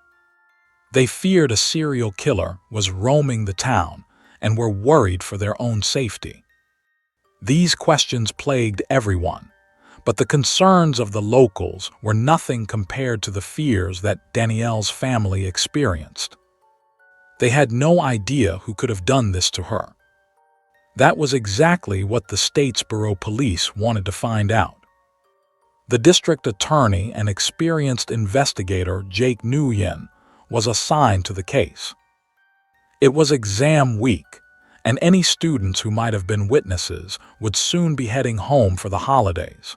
They feared a serial killer was roaming the town and were worried for their own safety. These questions plagued everyone, but the concerns of the locals were nothing compared to the fears that Danielle's family experienced. They had no idea who could have done this to her. That was exactly what the Statesboro Police wanted to find out. The district attorney and experienced investigator Jake Nguyen was assigned to the case. It was exam week, and any students who might have been witnesses would soon be heading home for the holidays.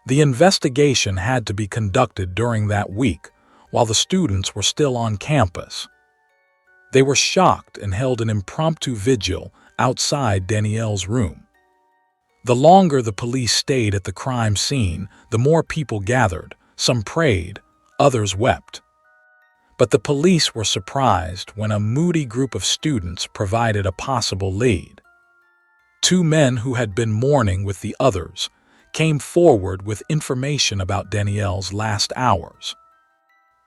The investigation had to be conducted during that week while the students were still on campus. They were shocked and held an impromptu vigil outside Danielle's room. The longer the police stayed at the crime scene, the more people gathered. Some prayed, others wept. But the police were surprised when a moody group of students provided a possible lead. 2 men who had been mourning with the others came forward with information about Danielle's last hours.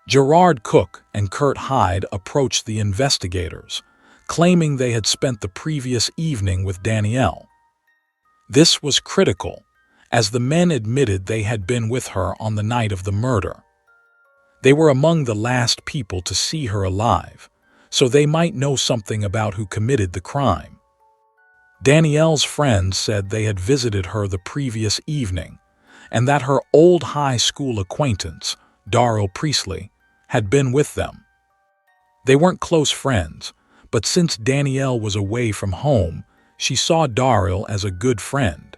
Gerard Cook and Kurt Hyde approached the investigators, claiming they had spent the previous evening with Danielle. This was critical, as the men admitted they had been with her on the night of the murder. They were among the last people to see her alive, so they might know something about who committed the crime. Danielle's friends said they had visited her the previous evening, and that her old high school acquaintance, Darryl Priestley, had been with them. They weren't close friends, but since Danielle was away from home, she saw Darryl as a good friend.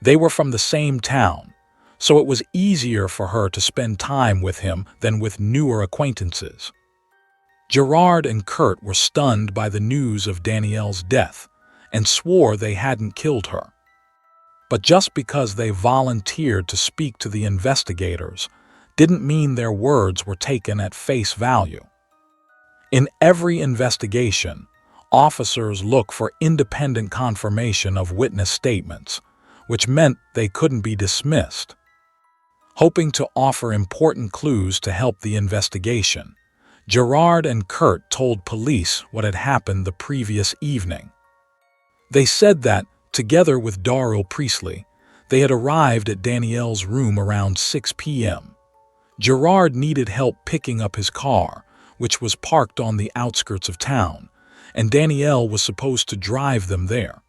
They were from the same town, so it was easier for her to spend time with him than with newer acquaintances. Gerard and Kurt were stunned by the news of Danielle's death and swore they hadn't killed her. But just because they volunteered to speak to the investigators didn't mean their words were taken at face value. In every investigation, officers look for independent confirmation of witness statements, which meant they couldn't be dismissed. Hoping to offer important clues to help the investigation, Gerard and Kurt told police what had happened the previous evening. They said that, together with Darryl Priestley, they had arrived at Danielle's room around 6 p.m. Gerard needed help picking up his car, which was parked on the outskirts of town, and Danielle was supposed to drive them there.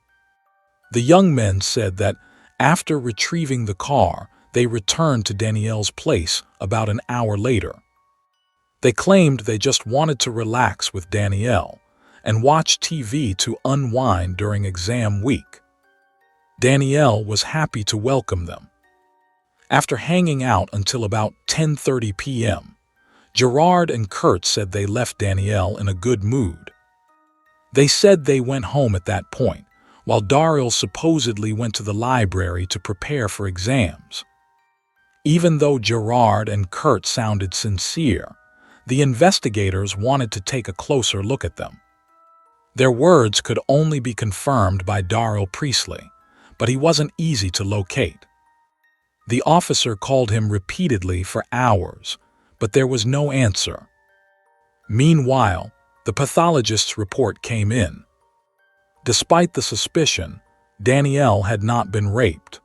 The young men said that after retrieving the car, they returned to Danielle's place about an hour later. They claimed they just wanted to relax with Danielle and watch TV to unwind during exam week. Danielle was happy to welcome them. After hanging out until about 10:30 p.m., Gerard and Kurt said they left Danielle in a good mood. They said they went home at that point, while Darryl supposedly went to the library to prepare for exams. Even though Gerard and Kurt sounded sincere, The investigators wanted to take a closer look at them. Their words could only be confirmed by Darrell Priestley, but he wasn't easy to locate. The officer called him repeatedly for hours, but there was no answer. Meanwhile, the pathologist's report came in. Despite the suspicion, Danielle had not been raped.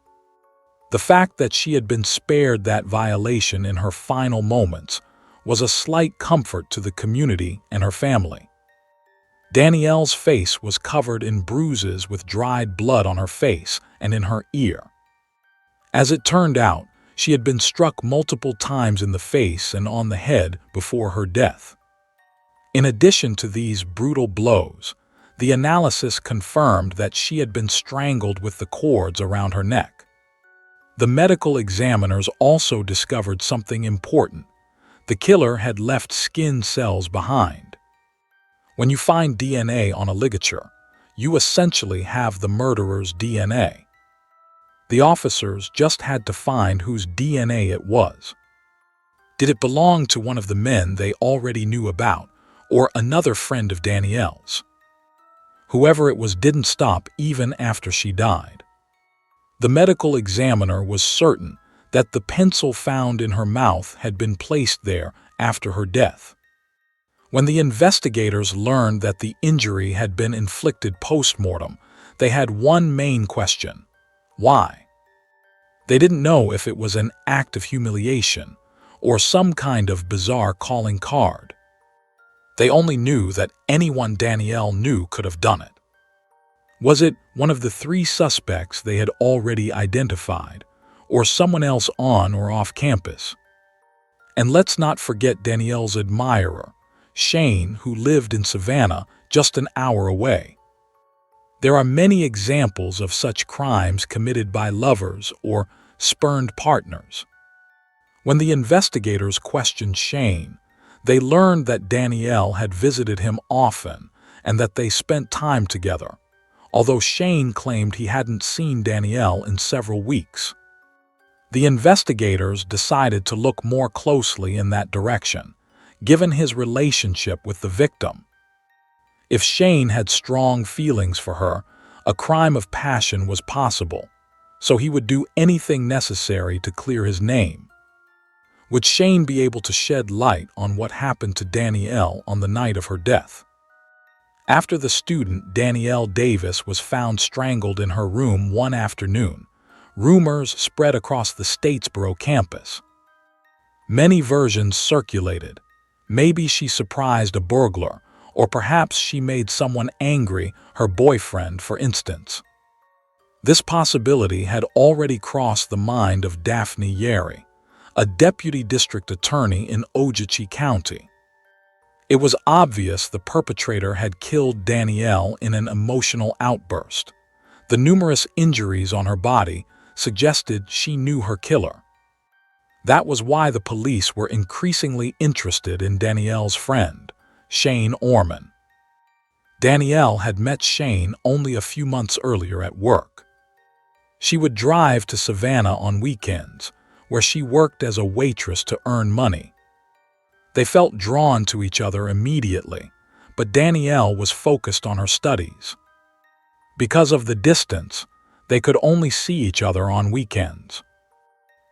The fact that she had been spared that violation in her final moments was a slight comfort to the community and her family. Danielle's face was covered in bruises with dried blood on her face and in her ear. As it turned out, she had been struck multiple times in the face and on the head before her death. In addition to these brutal blows, the analysis confirmed that she had been strangled with the cords around her neck. The medical examiners also discovered something important. The killer had left skin cells behind. When you find DNA on a ligature, you essentially have the murderer's DNA. The officers just had to find whose DNA it was. Did it belong to one of the men they already knew about, or another friend of Danielle's? Whoever it was didn't stop even after she died. The medical examiner was certain that the pencil found in her mouth had been placed there after her death. When the investigators learned that the injury had been inflicted post-mortem, they had one main question: why? They didn't know if it was an act of humiliation or some kind of bizarre calling card. They only knew that anyone Danielle knew could have done it. Was it one of the three suspects they had already identified, or someone else on or off campus? And let's not forget Danielle's admirer, Shane, who lived in Savannah just an hour away. There are many examples of such crimes committed by lovers or spurned partners. When the investigators questioned Shane, they learned that Danielle had visited him often and that they spent time together, although Shane claimed he hadn't seen Danielle in several weeks. The investigators decided to look more closely in that direction, given his relationship with the victim. If Shane had strong feelings for her, a crime of passion was possible, so he would do anything necessary to clear his name. Would Shane be able to shed light on what happened to Danielle on the night of her death? After the student Danielle Davis was found strangled in her room one afternoon, rumors spread across the Statesboro campus. Many versions circulated. Maybe she surprised a burglar, or perhaps she made someone angry, her boyfriend, for instance. This possibility had already crossed the mind of Daphne Yeri, a deputy district attorney in Ogeechee County. It was obvious the perpetrator had killed Danielle in an emotional outburst. The numerous injuries on her body suggested she knew her killer. That was why the police were increasingly interested in Danielle's friend, Shane Orman. Danielle had met Shane only a few months earlier at work. She would drive to Savannah on weekends, where she worked as a waitress to earn money. They felt drawn to each other immediately, but Danielle was focused on her studies. Because of the distance, they could only see each other on weekends.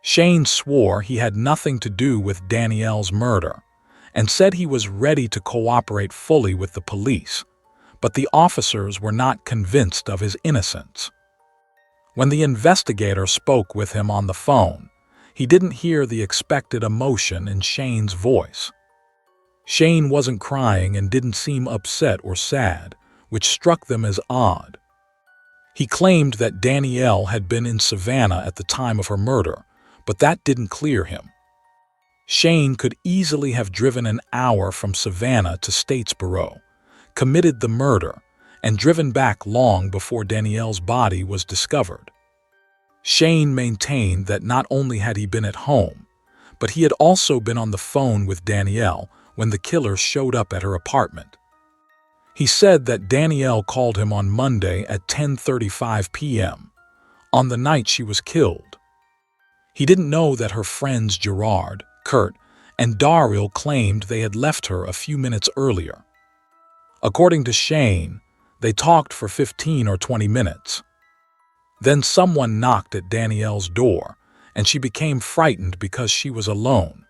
Shane swore he had nothing to do with Danielle's murder and said he was ready to cooperate fully with the police, but the officers were not convinced of his innocence. When the investigator spoke with him on the phone, he didn't hear the expected emotion in Shane's voice. Shane wasn't crying and didn't seem upset or sad, which struck them as odd. He claimed that Danielle had been in Savannah at the time of her murder, but that didn't clear him. Shane could easily have driven an hour from Savannah to Statesboro, committed the murder, and driven back long before Danielle's body was discovered. Shane maintained that not only had he been at home, but he had also been on the phone with Danielle when the killer showed up at her apartment. He said that Danielle called him on Monday at 10:35 p.m., on the night she was killed. He didn't know that her friends Gerard, Kurt, and Daryl claimed they had left her a few minutes earlier. According to Shane, they talked for 15 or 20 minutes. Then someone knocked at Danielle's door, and she became frightened because she was alone.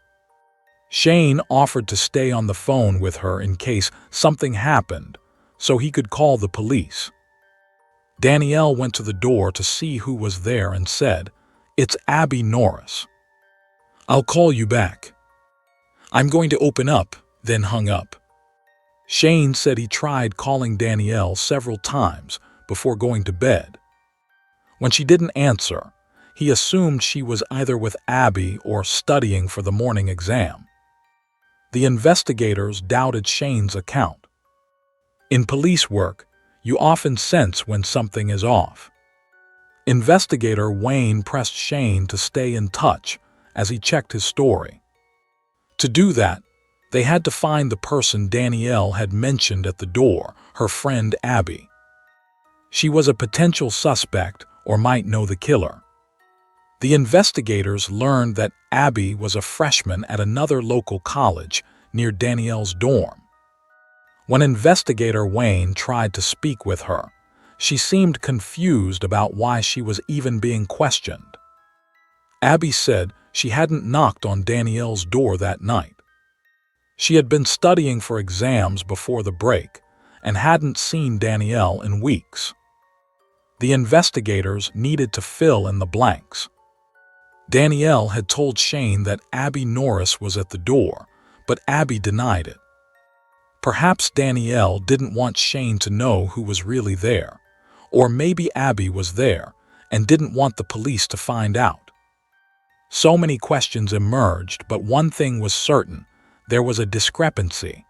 Shane offered to stay on the phone with her in case something happened, so he could call the police. Danielle went to the door to see who was there and said, "It's Abby Norris. I'll call you back. I'm going to open up," then hung up. Shane said he tried calling Danielle several times before going to bed. When she didn't answer, he assumed she was either with Abby or studying for the morning exam. The investigators doubted Shane's account. In police work, you often sense when something is off. Investigator Wayne pressed Shane to stay in touch as he checked his story. To do that, they had to find the person Danielle had mentioned at the door, her friend Abby. She was a potential suspect or might know the killer. The investigators learned that Abby was a freshman at another local college near Danielle's dorm. When investigator Wayne tried to speak with her, she seemed confused about why she was even being questioned. Abby said she hadn't knocked on Danielle's door that night. She had been studying for exams before the break and hadn't seen Danielle in weeks. The investigators needed to fill in the blanks. Danielle had told Shane that Abby Norris was at the door, but Abby denied it. Perhaps Danielle didn't want Shane to know who was really there, or maybe Abby was there and didn't want the police to find out. So many questions emerged, but one thing was certain: there was a discrepancy.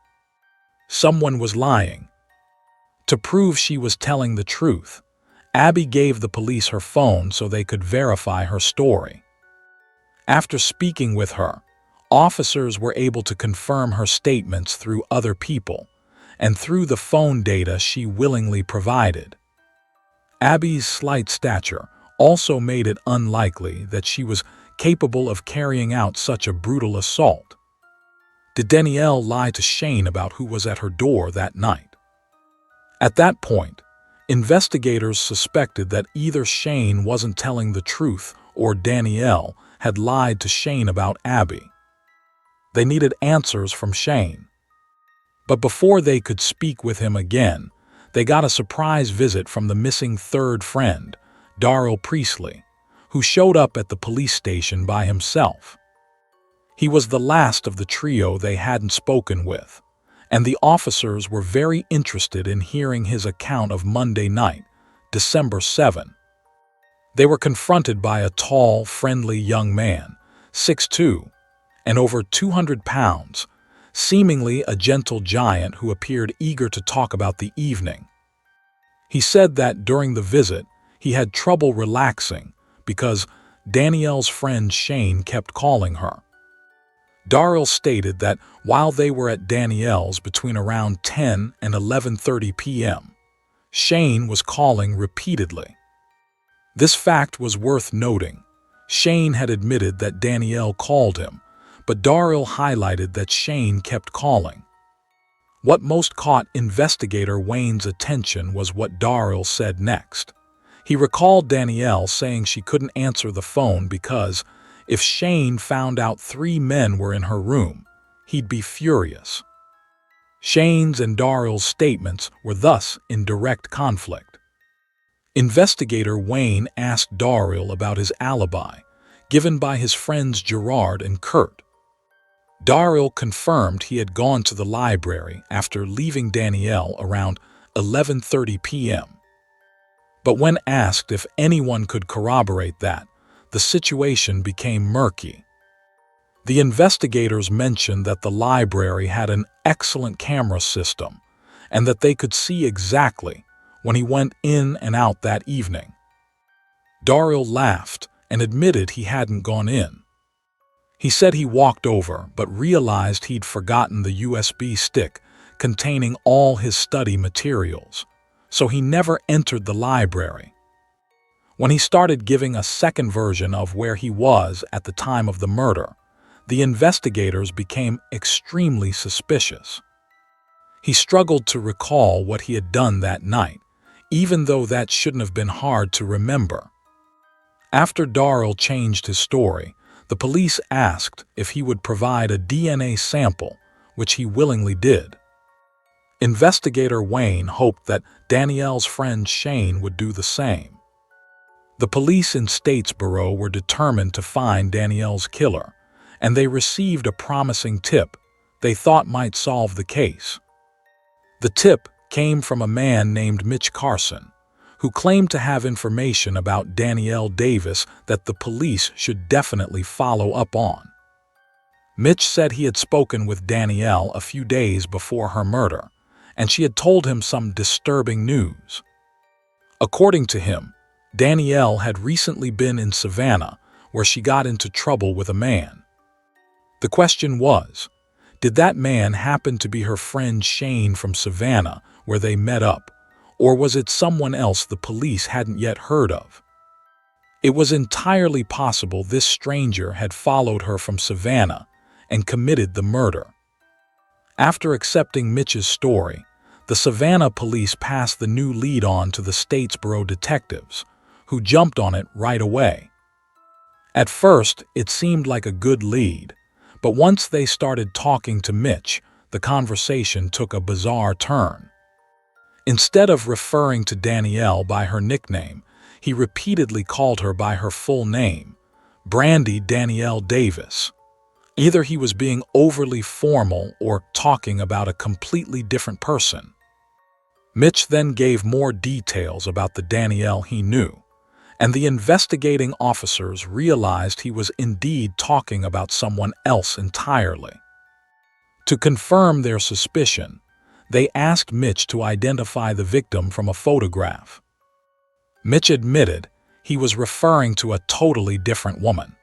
Someone was lying. To prove she was telling the truth, Abby gave the police her phone so they could verify her story. After speaking with her, officers were able to confirm her statements through other people and through the phone data she willingly provided. Abby's slight stature also made it unlikely that she was capable of carrying out such a brutal assault. Did Danielle lie to Shane about who was at her door that night? At that point, investigators suspected that either Shane wasn't telling the truth or Danielle had lied to Shane about Abby. They needed answers from Shane. But before they could speak with him again, they got a surprise visit from the missing third friend, Daryl Priestley, who showed up at the police station by himself. He was the last of the trio they hadn't spoken with, and the officers were very interested in hearing his account of Monday night, December 7. They were confronted by a tall, friendly young man, 6'2", and over 200 pounds, seemingly a gentle giant who appeared eager to talk about the evening. He said that during the visit, he had trouble relaxing because Danielle's friend Shane kept calling her. Daryl stated that while they were at Danielle's between around 10 and 11:30 p.m., Shane was calling repeatedly. This fact was worth noting. Shane had admitted that Danielle called him, but Daryl highlighted that Shane kept calling. What most caught investigator Wayne's attention was what Daryl said next. He recalled Danielle saying she couldn't answer the phone because if Shane found out 3 men were in her room, he'd be furious. Shane's and Daryl's statements were thus in direct conflict. Investigator Wayne asked Daryl about his alibi, given by his friends Gerard and Kurt. Daryl confirmed he had gone to the library after leaving Danielle around 11:30 p.m. But when asked if anyone could corroborate that, the situation became murky. The investigators mentioned that the library had an excellent camera system and that they could see exactly when he went in and out that evening. Daryl laughed and admitted he hadn't gone in. He said he walked over but realized he'd forgotten the USB stick containing all his study materials, so he never entered the library. When he started giving a second version of where he was at the time of the murder, the investigators became extremely suspicious. He struggled to recall what he had done that night, even though that shouldn't have been hard to remember. After Darrell changed his story, the police asked if he would provide a DNA sample, which he willingly did. Investigator Wayne hoped that Danielle's friend Shane would do the same. The police in Statesboro were determined to find Danielle's killer, and they received a promising tip they thought might solve the case. The tip came from a man named Mitch Carson, who claimed to have information about Danielle Davis that the police should definitely follow up on. Mitch said he had spoken with Danielle a few days before her murder, and she had told him some disturbing news. According to him, Danielle had recently been in Savannah, where she got into trouble with a man. The question was, did that man happen to be her friend Shane from Savannah, where they met up, or was it someone else the police hadn't yet heard of? It was entirely possible this stranger had followed her from Savannah and committed the murder. After accepting Mitch's story, the Savannah police passed the new lead on to the Statesboro detectives, who jumped on it right away. At first, it seemed like a good lead, but once they started talking to Mitch, the conversation took a bizarre turn. Instead of referring to Danielle by her nickname, he repeatedly called her by her full name, Brandy Danielle Davis. Either he was being overly formal or talking about a completely different person. Mitch then gave more details about the Danielle he knew, and the investigating officers realized he was indeed talking about someone else entirely. To confirm their suspicion, they asked Mitch to identify the victim from a photograph. Mitch admitted he was referring to a totally different woman.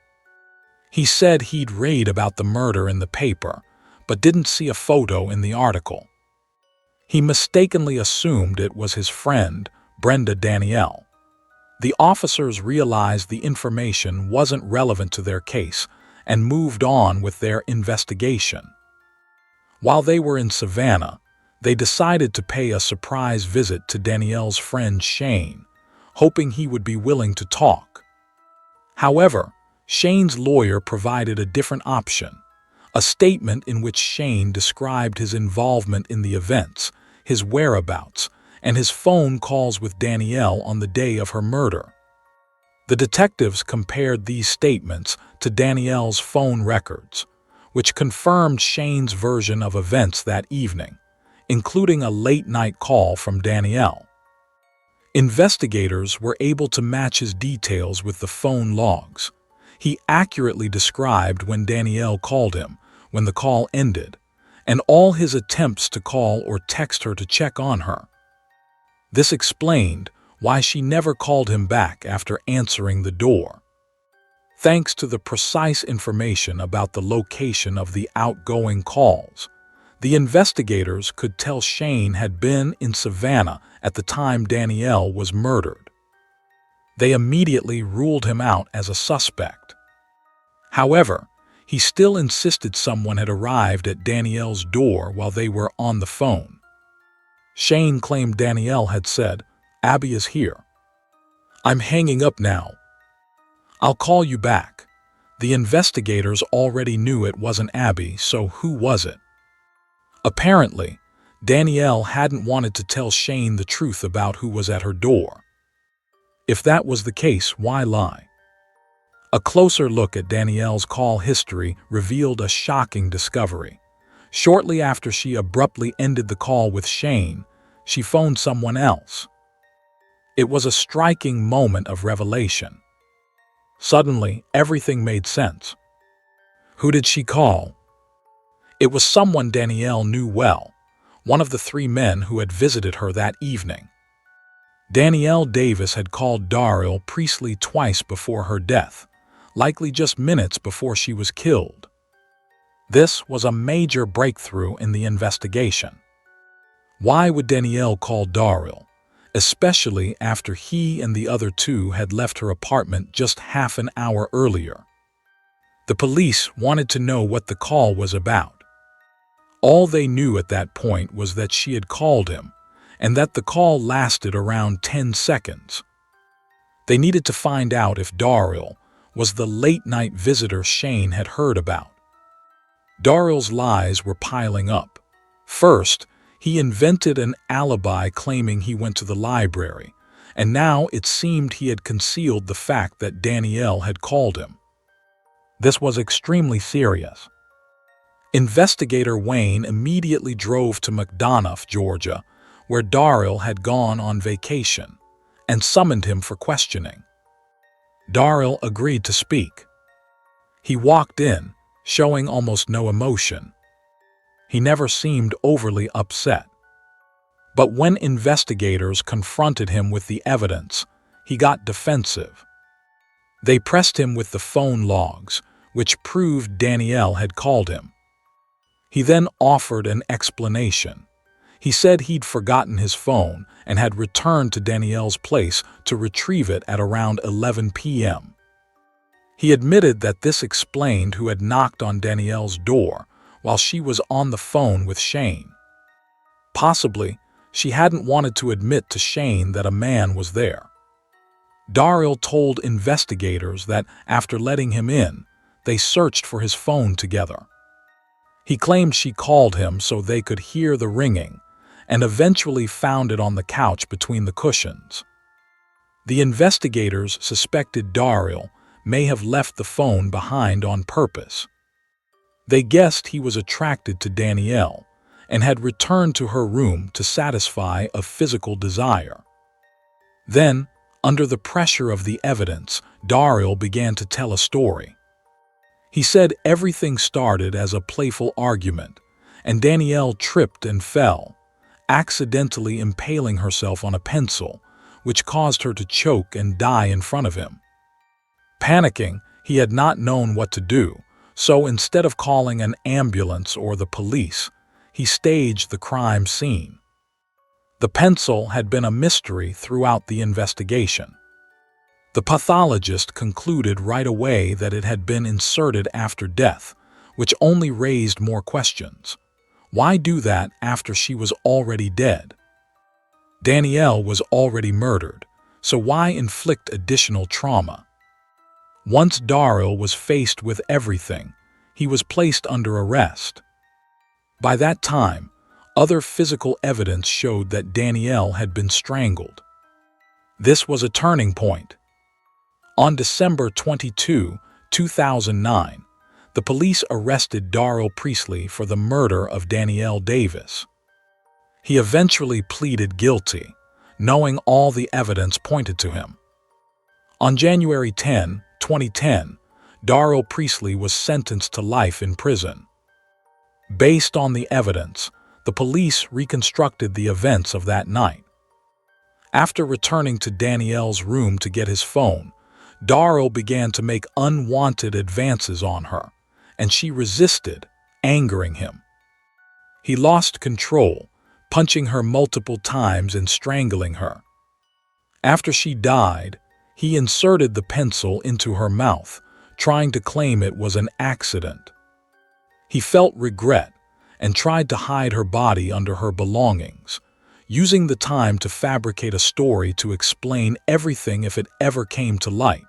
He said he'd read about the murder in the paper, but didn't see a photo in the article. He mistakenly assumed it was his friend, Brenda Danielle. The officers realized the information wasn't relevant to their case and moved on with their investigation. While they were in Savannah, they decided to pay a surprise visit to Danielle's friend Shane, hoping he would be willing to talk. However, Shane's lawyer provided a different option, a statement in which Shane described his involvement in the events, his whereabouts, and his phone calls with Danielle on the day of her murder. The detectives compared these statements to Danielle's phone records, which confirmed Shane's version of events that evening, including a late-night call from Danielle. Investigators were able to match his details with the phone logs. He accurately described when Danielle called him, when the call ended, and all his attempts to call or text her to check on her. This explained why she never called him back after answering the door. Thanks to the precise information about the location of the outgoing calls, the investigators could tell Shane had been in Savannah at the time Danielle was murdered. They immediately ruled him out as a suspect. However, he still insisted someone had arrived at Danielle's door while they were on the phone. Shane claimed Danielle had said, "Abby is here. I'm hanging up now. I'll call you back." The investigators already knew it wasn't Abby, so who was it? Apparently, Danielle hadn't wanted to tell Shane the truth about who was at her door. If that was the case, why lie? A closer look at Danielle's call history revealed a shocking discovery. Shortly after she abruptly ended the call with Shane, she phoned someone else. It was a striking moment of revelation. Suddenly, everything made sense. Who did she call? It was someone Danielle knew well, one of the 3 men who had visited her that evening. Danielle Davis had called Darrell Priestley twice before her death, likely just minutes before she was killed. This was a major breakthrough in the investigation. Why would Danielle call Darrell, especially after he and the other 2 had left her apartment just half an hour earlier? The police wanted to know what the call was about. All they knew at that point was that she had called him, and that the call lasted around 10 seconds. They needed to find out if Daryl was the late-night visitor Shane had heard about. Daryl's lies were piling up. First, he invented an alibi claiming he went to the library, and now it seemed he had concealed the fact that Danielle had called him. This was extremely serious. Investigator Wayne immediately drove to McDonough, Georgia, where Daryl had gone on vacation, and summoned him for questioning. Daryl agreed to speak. He walked in, showing almost no emotion. He never seemed overly upset. But when investigators confronted him with the evidence, he got defensive. They pressed him with the phone logs, which proved Danielle had called him. He then offered an explanation. He said he'd forgotten his phone and had returned to Danielle's place to retrieve it at around 11 p.m. He admitted that this explained who had knocked on Danielle's door while she was on the phone with Shane. Possibly, she hadn't wanted to admit to Shane that a man was there. Daryl told investigators that after letting him in, they searched for his phone together. He claimed she called him so they could hear the ringing, and eventually found it on the couch between the cushions. The investigators suspected Daryl may have left the phone behind on purpose. They guessed he was attracted to Danielle and had returned to her room to satisfy a physical desire. Then, under the pressure of the evidence, Daryl began to tell a story. He said everything started as a playful argument, and Danielle tripped and fell, accidentally impaling herself on a pencil, which caused her to choke and die in front of him. Panicking, he had not known what to do, so instead of calling an ambulance or the police, he staged the crime scene. The pencil had been a mystery throughout the investigation. The pathologist concluded right away that it had been inserted after death, which only raised more questions. Why do that after she was already dead? Danielle was already murdered, so why inflict additional trauma? Once Daryl was faced with everything, he was placed under arrest. By that time, other physical evidence showed that Danielle had been strangled. This was a turning point. On December 22, 2009, the police arrested Daryl Priestley for the murder of Danielle Davis. He eventually pleaded guilty, knowing all the evidence pointed to him. On January 10, 2010, Daryl Priestley was sentenced to life in prison. Based on the evidence, the police reconstructed the events of that night. After returning to Danielle's room to get his phone, Daryl began to make unwanted advances on her, and she resisted, angering him. He lost control, punching her multiple times and strangling her. After she died, he inserted the pencil into her mouth, trying to claim it was an accident. He felt regret and tried to hide her body under her belongings, using the time to fabricate a story to explain everything if it ever came to light.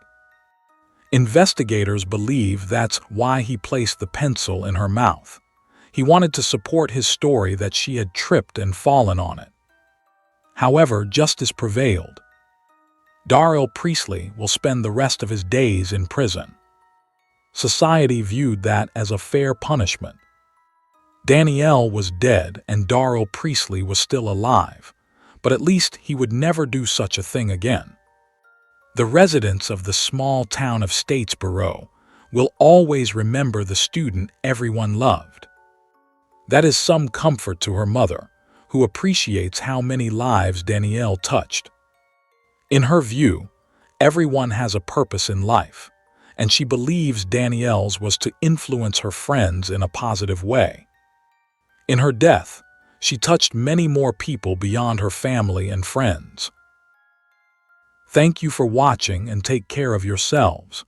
Investigators believe that's why he placed the pencil in her mouth. He wanted to support his story that she had tripped and fallen on it. However, justice prevailed. Daryl Priestley will spend the rest of his days in prison. Society viewed that as a fair punishment. Danielle was dead and Daryl Priestley was still alive, but at least he would never do such a thing again. The residents of the small town of Statesboro will always remember the student everyone loved. That is some comfort to her mother, who appreciates how many lives Danielle touched. In her view, everyone has a purpose in life, and she believes Danielle's was to influence her friends in a positive way. In her death, she touched many more people beyond her family and friends. Thank you for watching and take care of yourselves.